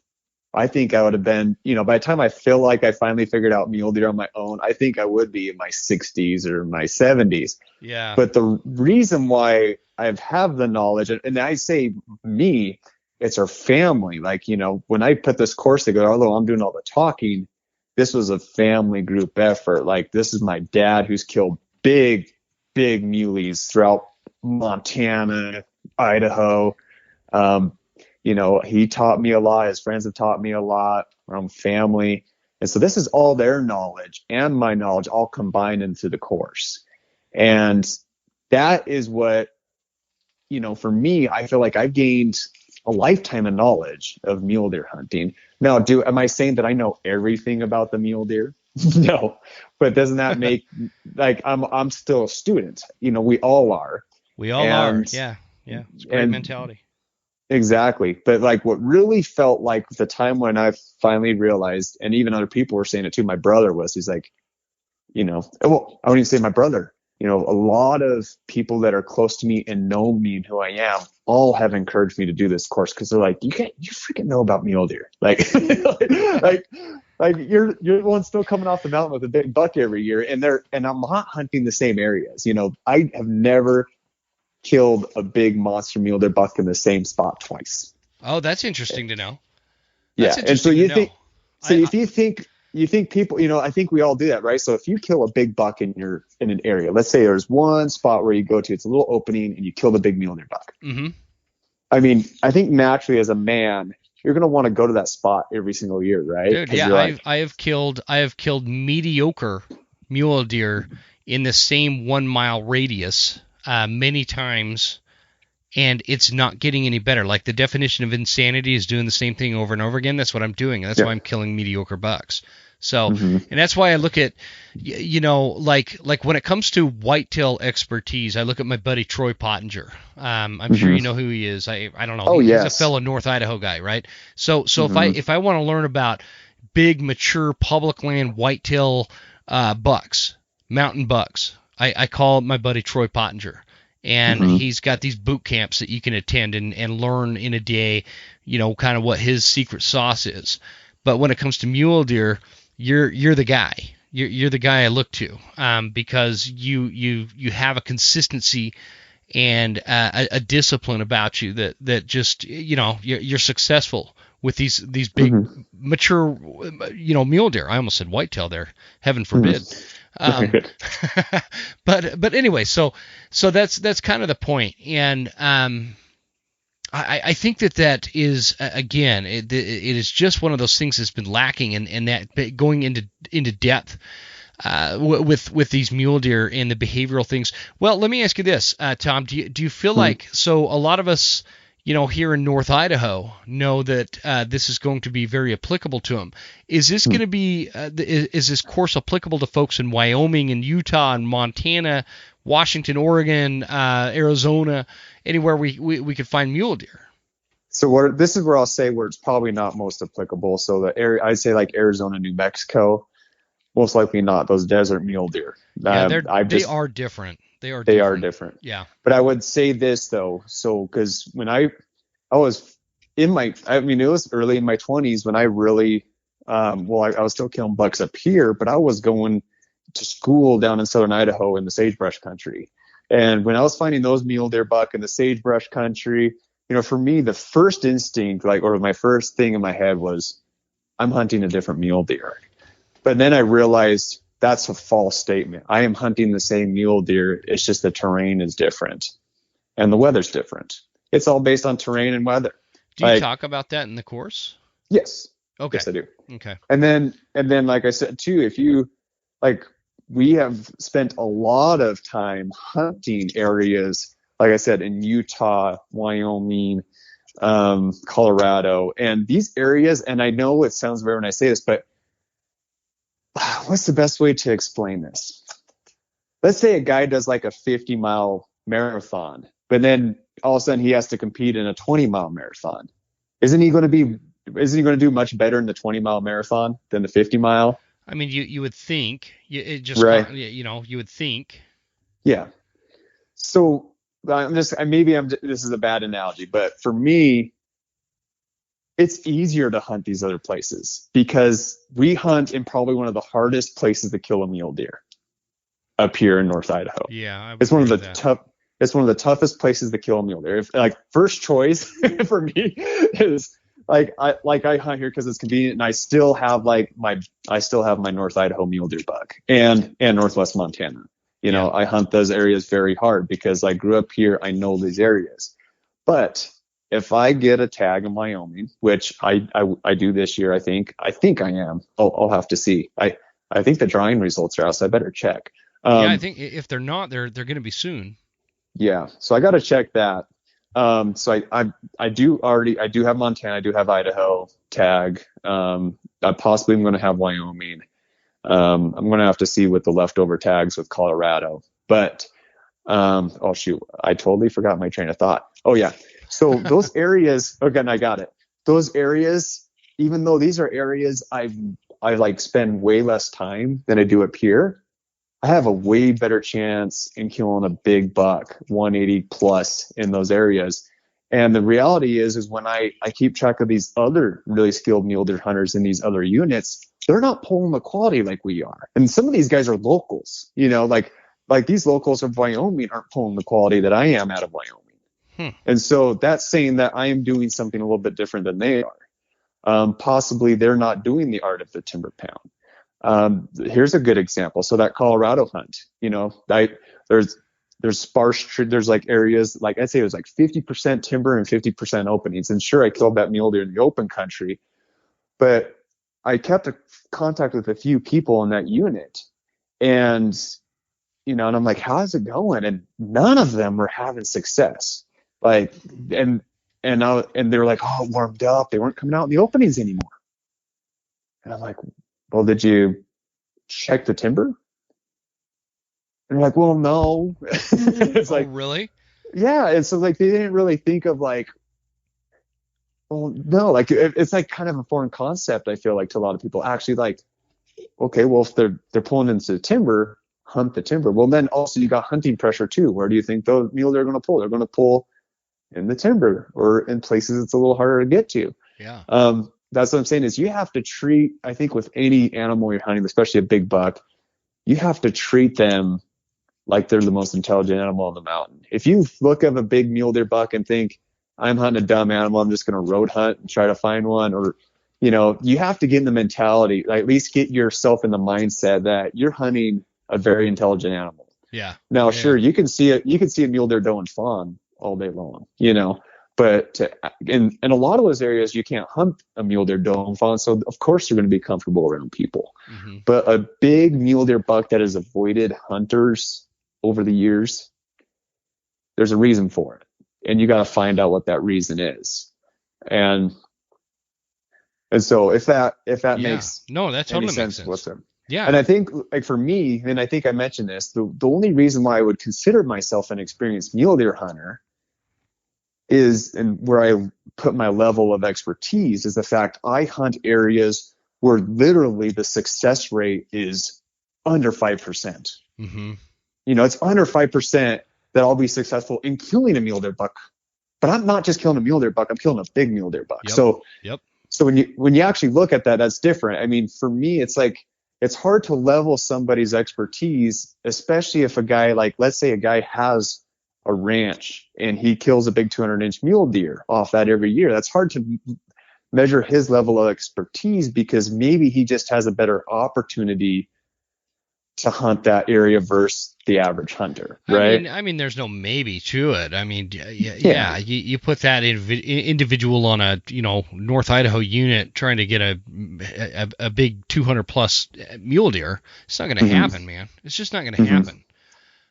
I think I would have been, by the time I feel like I finally figured out mule deer on my own, I think I would be in my 60s or my 70s. Yeah. But the reason why I have the knowledge, and I say me, it's our family. Like, when I put this course together, although I'm doing all the talking, this was a family group effort. Like, this is my dad who's killed big muleys throughout Montana, Idaho. He taught me a lot. His friends have taught me a lot. Our family. And so this is all their knowledge and my knowledge all combined into the course. And that is what, for me, I feel like I've gained a lifetime of knowledge of mule deer hunting. Now, am I saying that I know everything about the mule deer? No, but doesn't that make, like, I'm still a student? We all are. We all are. Yeah. It's a great mentality. Exactly. But like, what really felt like the time when I finally realized, and even other people were saying it too, my brother he's like, well, I wouldn't even say my brother, a lot of people that are close to me and know me and who I am all have encouraged me to do this course, because they're like, you freaking know about mule deer. Like, like you're the one still coming off the mountain with a big buck every year, and I'm not hunting the same areas. I have never killed a big monster mule deer buck in the same spot twice. Oh, that's interesting to know. That's interesting. And so you think people, I think we all do that, right? So if you kill a big buck in an area, let's say there's one spot where you go to, it's a little opening, and you kill the big mule deer buck. Mm-hmm. I mean, I think naturally as a man, you're going to want to go to that spot every single year, right? Dude, yeah, I have killed mediocre mule deer in the same 1 mile radius many times, and it's not getting any better. Like, the definition of insanity is doing the same thing over and over again. That's what I'm doing. That's why I'm killing mediocre bucks. So, and that's why I look at, like when it comes to whitetail expertise, I look at my buddy Troy Pottinger. I'm sure you know who he is. I don't know. He's a fellow North Idaho guy, right? So if I want to learn about big, mature public land whitetail bucks, mountain bucks, I call my buddy Troy Pottinger. And he's got these boot camps that you can attend and learn in a day, kind of what his secret sauce is. But when it comes to mule deer, you're the guy. You're the guy I look to, because you have a consistency and a discipline about you that just, you're successful with these big mature, mule deer. I almost said whitetail there. Heaven forbid. But anyway, so that's kind of the point. And I think that is, again, it is just one of those things that's been lacking, and that going into depth with these mule deer and the behavioral things. Well, let me ask you this, Tom. Do you feel like, so a lot of us, here in North Idaho know that this is going to be very applicable to them. Is this going to be, is this course applicable to folks in Wyoming and Utah and Montana, Washington, Oregon, Arizona, anywhere we could find mule deer? So this is where I'll say where it's probably not most applicable. So the area, I'd say like Arizona, New Mexico, most likely not those desert mule deer. Yeah, they are different. They are different. Yeah. But I would say this though. So, cause when I was it was early in my 20s when I really, I was still killing bucks up here, but I was going to school down in southern Idaho in the sagebrush country. And when I was finding those mule deer buck in the sagebrush country, for me, the first instinct, or my first thing in my head was, I'm hunting a different mule deer. But then I realized that's a false statement. I am hunting the same mule deer. It's just the terrain is different and the weather's different. It's all based on terrain and weather. Do you talk about that in the course? Yes. Okay. Yes, I do. Okay. And then, like I said too, if you we have spent a lot of time hunting areas, like I said, in Utah, Wyoming, Colorado, and these areas. And I know it sounds weird when I say this, but what's the best way to explain this? Let's say a guy does like a 50-mile marathon, but then all of a sudden he has to compete in a 20-mile marathon. Isn't he going to do much better in the 20-mile marathon than the 50-mile? I mean, you would think, right. You would think. Yeah. So this is a bad analogy, but for me, it's easier to hunt these other places because we hunt in probably one of the hardest places to kill a mule deer up here in North Idaho. Yeah. It's one of the toughest places to kill a mule deer. First choice for me is I hunt here because it's convenient, and I still have my North Idaho mule deer buck and Northwest Montana. I hunt those areas very hard because I grew up here. I know these areas. But if I get a tag in Wyoming, which I do this year, I think I am. I'll have to see. I think the drawing results are out, so I better check. I think if they're not, they're going to be soon. Yeah, so I got to check that. So I do have Montana, I do have Idaho tag. I possibly am going to have Wyoming. I'm going to have to see with the leftover tags with Colorado. But oh shoot, I totally forgot my train of thought. Oh yeah. So those areas, again, I got it. Those areas, even though these are areas I spend way less time than I do up here, I have a way better chance in killing a big buck, 180 plus in those areas. And the reality is when I keep track of these other really skilled mule deer hunters in these other units, they're not pulling the quality like we are. And some of these guys are locals, like these locals of Wyoming aren't pulling the quality that I am out of Wyoming. And so that's saying that I am doing something a little bit different than they are. Possibly they're not doing the art of the timber pound. Here's a good example. So that Colorado hunt, there's sparse, there's like areas, like I'd say it was like 50% timber and 50% openings. And sure, I killed that mule deer in the open country, but I kept a contact with a few people in that unit, and I'm like, how's it going? And none of them were having success. And they were like, oh, it warmed up. They weren't coming out in the openings anymore. And I'm like, well, did you check the timber? And they're like, well, no. It's like, really? Yeah. And so they didn't really think of well, no, it's kind of a foreign concept. I feel like to a lot of people actually okay, well, if they're pulling into the timber, hunt the timber. Well, then also you got hunting pressure too. Where do you think those mule deer are going to pull? They're going to pull in the timber or in places it's a little harder to get to. Yeah. That's what I'm saying is you have to treat, I think with any animal you're hunting, especially a big buck, you have to treat them like they're the most intelligent animal on the mountain. If you look at a big mule deer buck and think, I'm hunting a dumb animal, I'm just going to road hunt and try to find one, or, you have to get in the mentality, at least get yourself in the mindset that you're hunting a very intelligent animal. Yeah. Now, sure, you can see a mule deer doe and fawn all day long, but in a lot of those areas, you can't hunt a mule deer doe and fawn. So of course you're going to be comfortable around people, but a big mule deer buck that has avoided hunters over the years, there's a reason for it. and you got to find out what that reason is. And so if that makes no, that totally any makes sense with sense. him. Yeah. And I think, like, for me, and I think I mentioned this, the only reason why I would consider myself an experienced mule deer hunter is, and where I put my level of expertise, is the fact I hunt areas where literally the success rate is under 5%. Mm-hmm. You know, it's under 5% that I'll be successful in killing a mule deer buck. But I'm not just killing a mule deer buck, I'm killing a big mule deer buck. Yep. So Yep. So when you actually look at that, that's different. I mean, for me, it's like, it's hard to level somebody's expertise, especially if a guy, like, let's say a guy has a ranch and he kills a big 200-inch mule deer off that every year. That's hard to measure his level of expertise, because maybe he just has a better opportunity to hunt that area versus the average hunter, right? I mean, there's no maybe to it. I mean, yeah. You put that individual on a, North Idaho unit trying to get a big 200 plus mule deer. It's not going to happen, man. It's just not going to happen.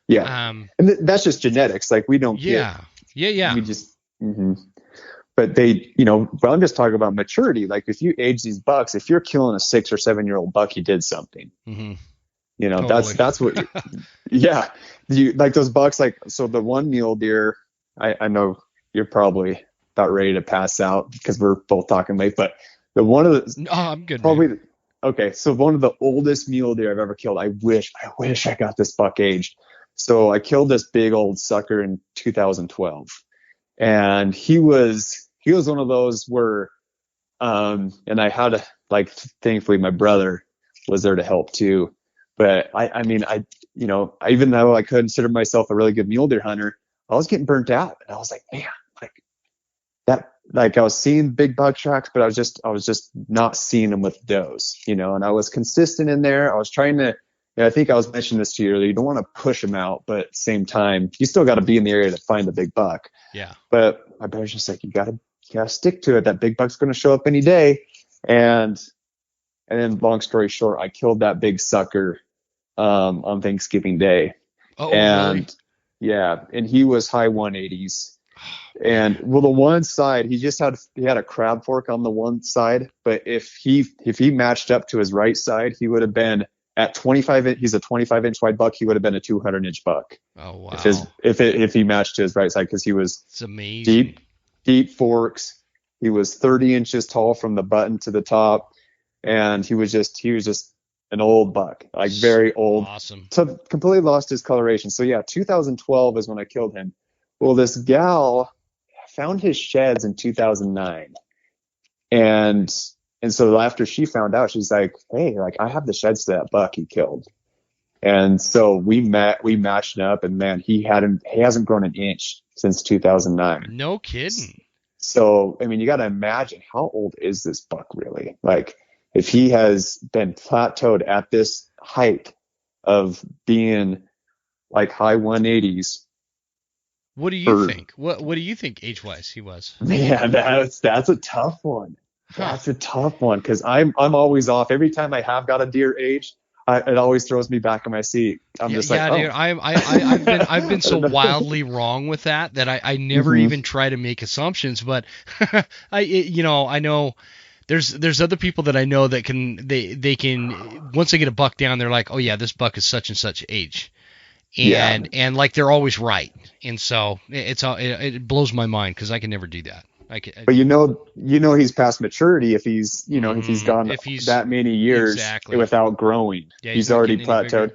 Yeah. And that's just genetics. Like, we don't Yeah. We just, but but I'm just talking about maturity. Like, if you age these bucks, if you're killing a 6 or 7 year old buck, you did something. Totally. That's what, yeah. You like those bucks, like, so the one mule deer, I know you're probably about ready to pass out because we're both talking late, but I'm good. Probably, okay. So one of the oldest mule deer I've ever killed. I wish I got this buck aged. So I killed this big old sucker in 2012, and he was one of those where, and I had thankfully my brother was there to help too. But I mean, even though I consider myself a really good mule deer hunter, I was getting burnt out. And I was like, man, I was seeing big buck tracks, but I was just not seeing them with does, and I was consistent in there. I was trying to, I think I was mentioning this to you earlier. You don't want to push them out, but at the same time, you still got to be in the area to find the big buck. Yeah. But my brother's just like, you gotta stick to it. That big buck's going to show up any day. And then, long story short, I killed that big sucker on Thanksgiving Day. Oh, and really? Yeah, and he was high 180s. And the one side, he had a crab fork on the one side, but if he matched up to his right side, he would have been at 25. He's a 25-inch wide buck. He would have been a 200-inch buck. Oh, wow. If he matched to his right side, because he was, it's amazing. Deep forks. He was 30 inches tall from the button to the top, and he was just an old buck, like very old. Awesome. So completely lost his coloration. So yeah, 2012 is when I killed him. Well, this gal found his sheds in 2009, and so after she found out, she's like, hey, like, I have the sheds to that buck he killed. And so we matched up, and man, he hasn't grown an inch since 2009. No kidding. So I mean, you got to imagine, how old is this buck really? Like, if he has been plateaued at this height of being like high 180s. What do you think? What do you think age-wise he was? Man, that's a tough one. That's a tough one, because I'm always off. Every time I have got a deer age, it always throws me back in my seat. I'm just like, dude, I've been so wildly wrong with that I never even try to make assumptions. But I know there's other people that I know that they can, once they get a buck down, they're like, oh yeah, this buck is such and such age. And like, they're always right, and so it blows my mind, because I can never do that. But he's past maturity if he's if he's gone that many years without growing. Yeah, he's already plateaued.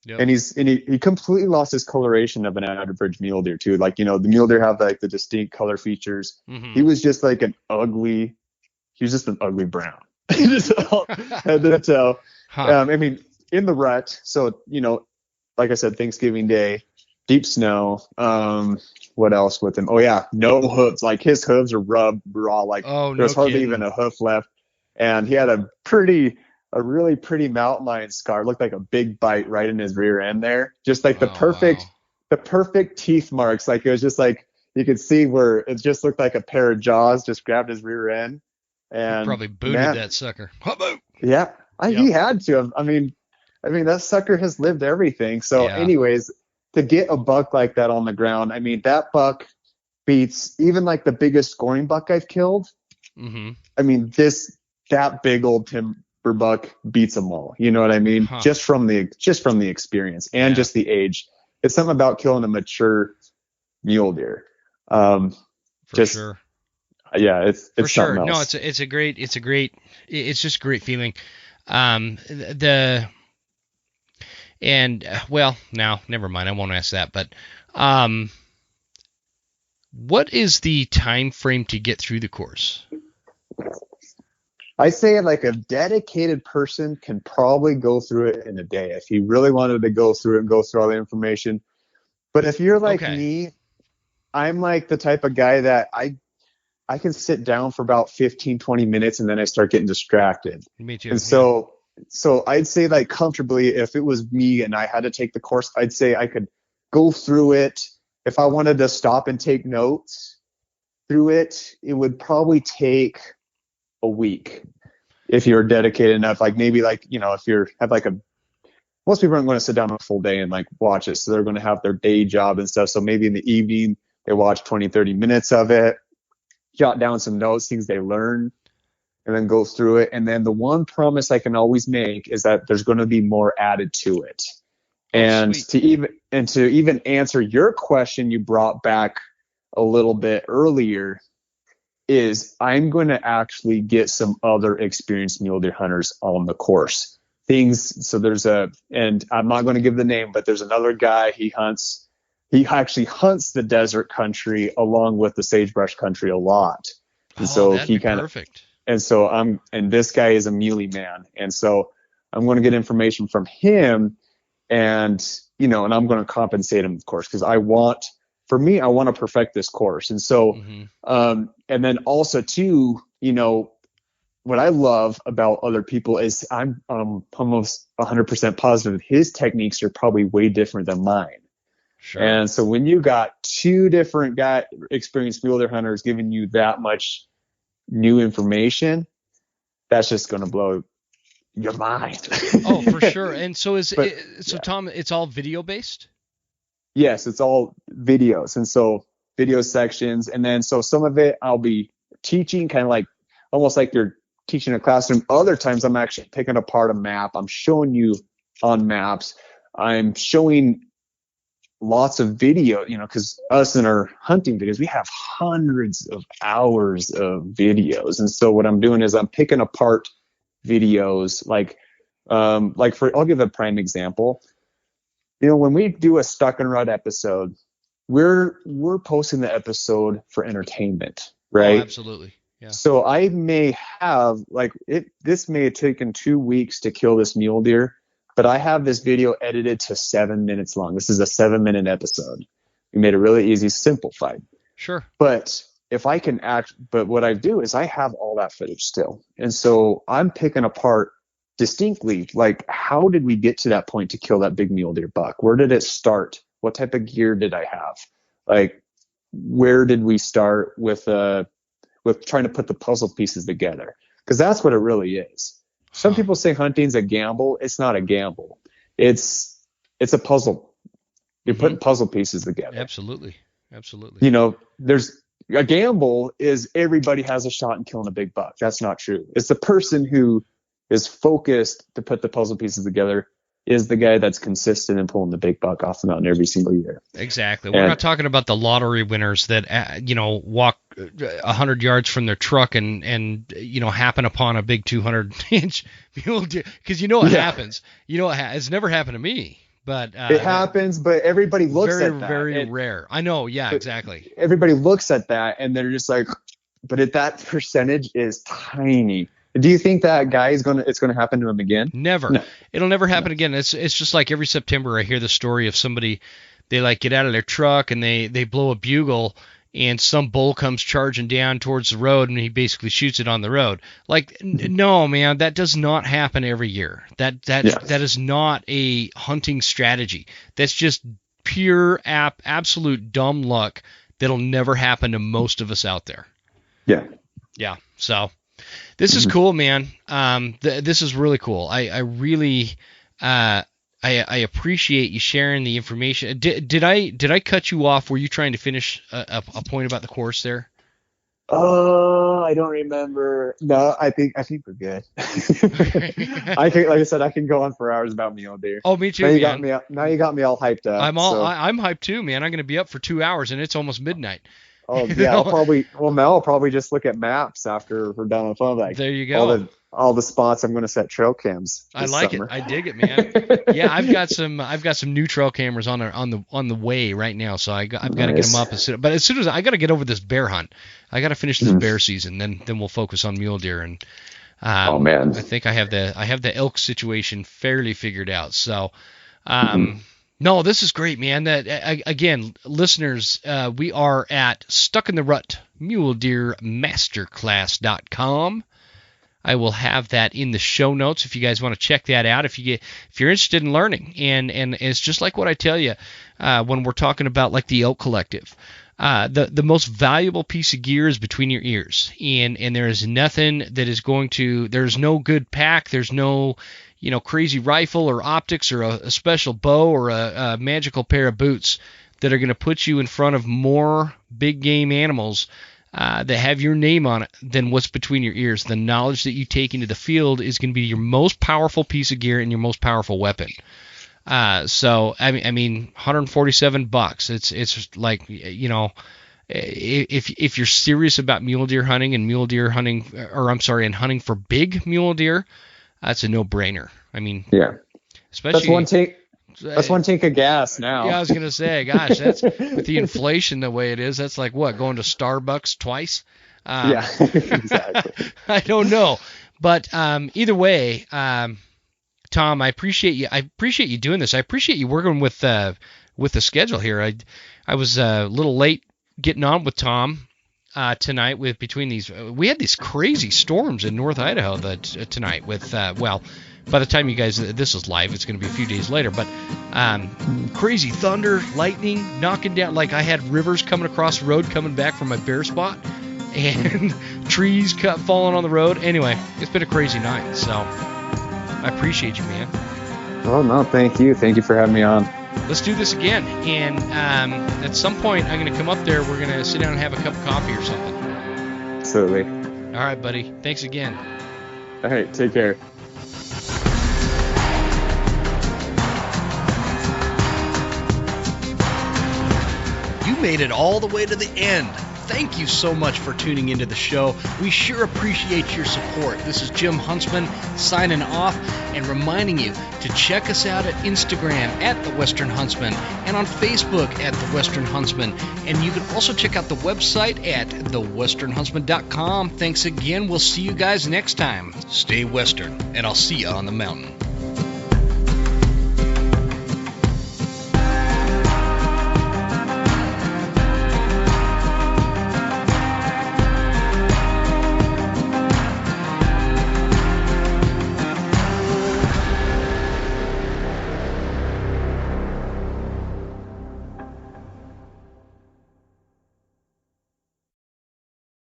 Yep. And he completely lost his coloration of an average mule deer too. Like, the mule deer have like the distinct color features. Mm-hmm. He was just like an ugly brown. And so, I mean, in the rut. So, like I said, Thanksgiving Day, deep snow. What else with him? Oh yeah, no hooves. Like, his hooves are rubbed raw. Like, there's hardly even a hoof left. And he had a really pretty mountain lion scar. It looked like a big bite right in his rear end there. Just like the perfect teeth marks. Like, it was just like, you could see where it just looked like a pair of jaws just grabbed his rear end. And he probably booted that sucker. Yeah, he had to. I mean, that sucker has lived everything. So anyways, to get a buck like that on the ground, I mean, that buck beats even like the biggest scoring buck I've killed. Mm-hmm. I mean, that big old timber buck beats them all. You know what I mean? Huh. Just from the experience and just the age. It's something about killing a mature mule deer. For sure. Yeah, it's For sure. something No, else. it's just a great feeling. Well, now never mind. I won't ask that. But what is the time frame to get through the course? I say like a dedicated person can probably go through it in a day if he really wanted to go through it and go through all the information. But if you're like me, I'm like the type of guy that I can sit down for about 15, 20 minutes and then I start getting distracted. Me too. And so I'd say like comfortably, if it was me and I had to take the course, I'd say I could go through it. If I wanted to stop and take notes through it, it would probably take a week if you're dedicated enough. Like maybe like, if you're have like most people aren't going to sit down a full day and like watch it. So they're going to have their day job and stuff. So maybe in the evening they watch 20, 30 minutes of it, jot down some notes, things they learn, and then go through it. And then the one promise I can always make is that there's going to be more added to it. And sweet. to even answer your question you brought back a little bit earlier, is I'm going to actually get some other experienced mule deer hunters on the course. And I'm not going to give the name, but there's another guy, he actually hunts the desert country along with the sagebrush country a lot. And so that'd be perfect. And so and this guy is a muley man. And so I'm going to get information from him and I'm going to compensate him, of course, because I want to perfect this course. And so, and then also too, what I love about other people is I'm almost 100% positive his techniques are probably way different than mine. Sure. And so when you got two different experienced mule deer hunters giving you that much new information, that's just going to blow your mind. Oh, for sure. And so Tom, it's all video based? Yes, it's all videos. And so video sections. And then so some of it I'll be teaching kind of like almost like you're teaching a classroom. Other times I'm actually picking apart a map. I'm showing you on maps. I'm showing lots of video, because us in our hunting videos, we have hundreds of hours of videos. And so what I'm doing is I'm picking apart videos I'll give a prime example. When we do a Stuck N Rut episode, we're posting the episode for entertainment, right? Oh, absolutely. Yeah. So I may have this may have taken 2 weeks to kill this mule deer, but I have this video edited to 7 minutes long. This is a 7-minute episode. We made it really easy, simplified. Sure. But what I do is I have all that footage still. And so I'm picking apart distinctly, like, how did we get to that point to kill that big mule deer buck? Where did it start? What type of gear did I have? Like, where did we start with trying to put the puzzle pieces together? Because that's what it really is. Some people say hunting's a gamble. It's not a gamble. It's a puzzle. You're putting puzzle pieces together. Absolutely. There's a gamble is everybody has a shot in killing a big buck. That's not true. It's the person who is focused to put the puzzle pieces together is the guy that's consistent in pulling the big buck off the mountain every single year. Exactly. We're not talking about the lottery winners that walk 100 yards from their truck and happen upon a big 200-inch mule deer, because it happens. It's never happened to me, but it happens. But everybody looks at that. Very rare. I know. Yeah, exactly. Everybody looks at that and they're just like, but that percentage is tiny. Do you think that guy it's going to happen to him again? Never. No. It'll never happen again. It's just like every September I hear the story of somebody, they get out of their truck and they blow a bugle and some bull comes charging down towards the road and he basically shoots it on the road. No, man, that does not happen every year. That is not a hunting strategy. That's just pure absolute dumb luck that'll never happen to most of us out there. Yeah. Yeah. So this is cool, man. This is really cool. I really, I appreciate you sharing the information. Did I cut you off? Were you trying to finish a point about the course there? Oh, I don't remember. No, I think we're good. I can, like I said, I can go on for hours about mule deer. Oh, me too, man. Now you got me all hyped up. So, I'm hyped too, man. I'm gonna be up for 2 hours and it's almost midnight. oh yeah, Mel will probably just look at maps after we're done on the phone. Like, there you go. All the spots I'm going to set trail cams. I like summer. it. I dig it, man. Yeah, I've got some new trail cameras on the way right now, so I've got to get them up but as soon as I got to get over this bear hunt, I got to finish this bear season. Then we'll focus on mule deer and. Oh man, I think I have the elk situation fairly figured out. So. No, this is great, man. That again, listeners, we are at Stuck in the Rut Mule Deer Masterclass.com. I will have that in the show notes if you guys want to check that out. If you're interested in learning, and it's just like what I tell you when we're talking about like the elk collective. The most valuable piece of gear is between your ears, and there is nothing that is going to. There's no good pack. There's no crazy rifle or optics or a special bow or a magical pair of boots that are going to put you in front of more big game animals that have your name on it than what's between your ears. The knowledge that you take into the field is going to be your most powerful piece of gear and your most powerful weapon. So I mean, $147. It's like, if you're serious about mule deer hunting and and hunting for big mule deer, that's a no-brainer. I mean, yeah, especially that's one tank of gas now. Yeah, I was gonna say, gosh, that's with the inflation the way it is. That's like what, going to Starbucks twice? Yeah, exactly. I don't know, but either way, Tom, I appreciate you. I appreciate you doing this. I appreciate you working with the schedule here. I was a little late getting on with Tom tonight. Between these, we had these crazy storms in North Idaho tonight. With by the time you guys this is live, it's going to be a few days later. But crazy thunder, lightning, knocking down. Like I had rivers coming across the road coming back from my bear spot, and trees falling on the road. Anyway, it's been a crazy night. So. I appreciate you, man. Oh, no, thank you. Thank you for having me on. Let's do this again. And at some point, I'm going to come up there. We're going to sit down and have a cup of coffee or something. Absolutely. All right, buddy. Thanks again. All right, take care. You made it all the way to the end. Thank you so much for tuning into the show. We sure appreciate your support. This is Jim Huntsman signing off and reminding you to check us out at Instagram at The Western Huntsman and on Facebook at The Western Huntsman. And you can also check out the website at thewesternhuntsman.com. Thanks again. We'll see you guys next time. Stay Western, and I'll see you on the mountain.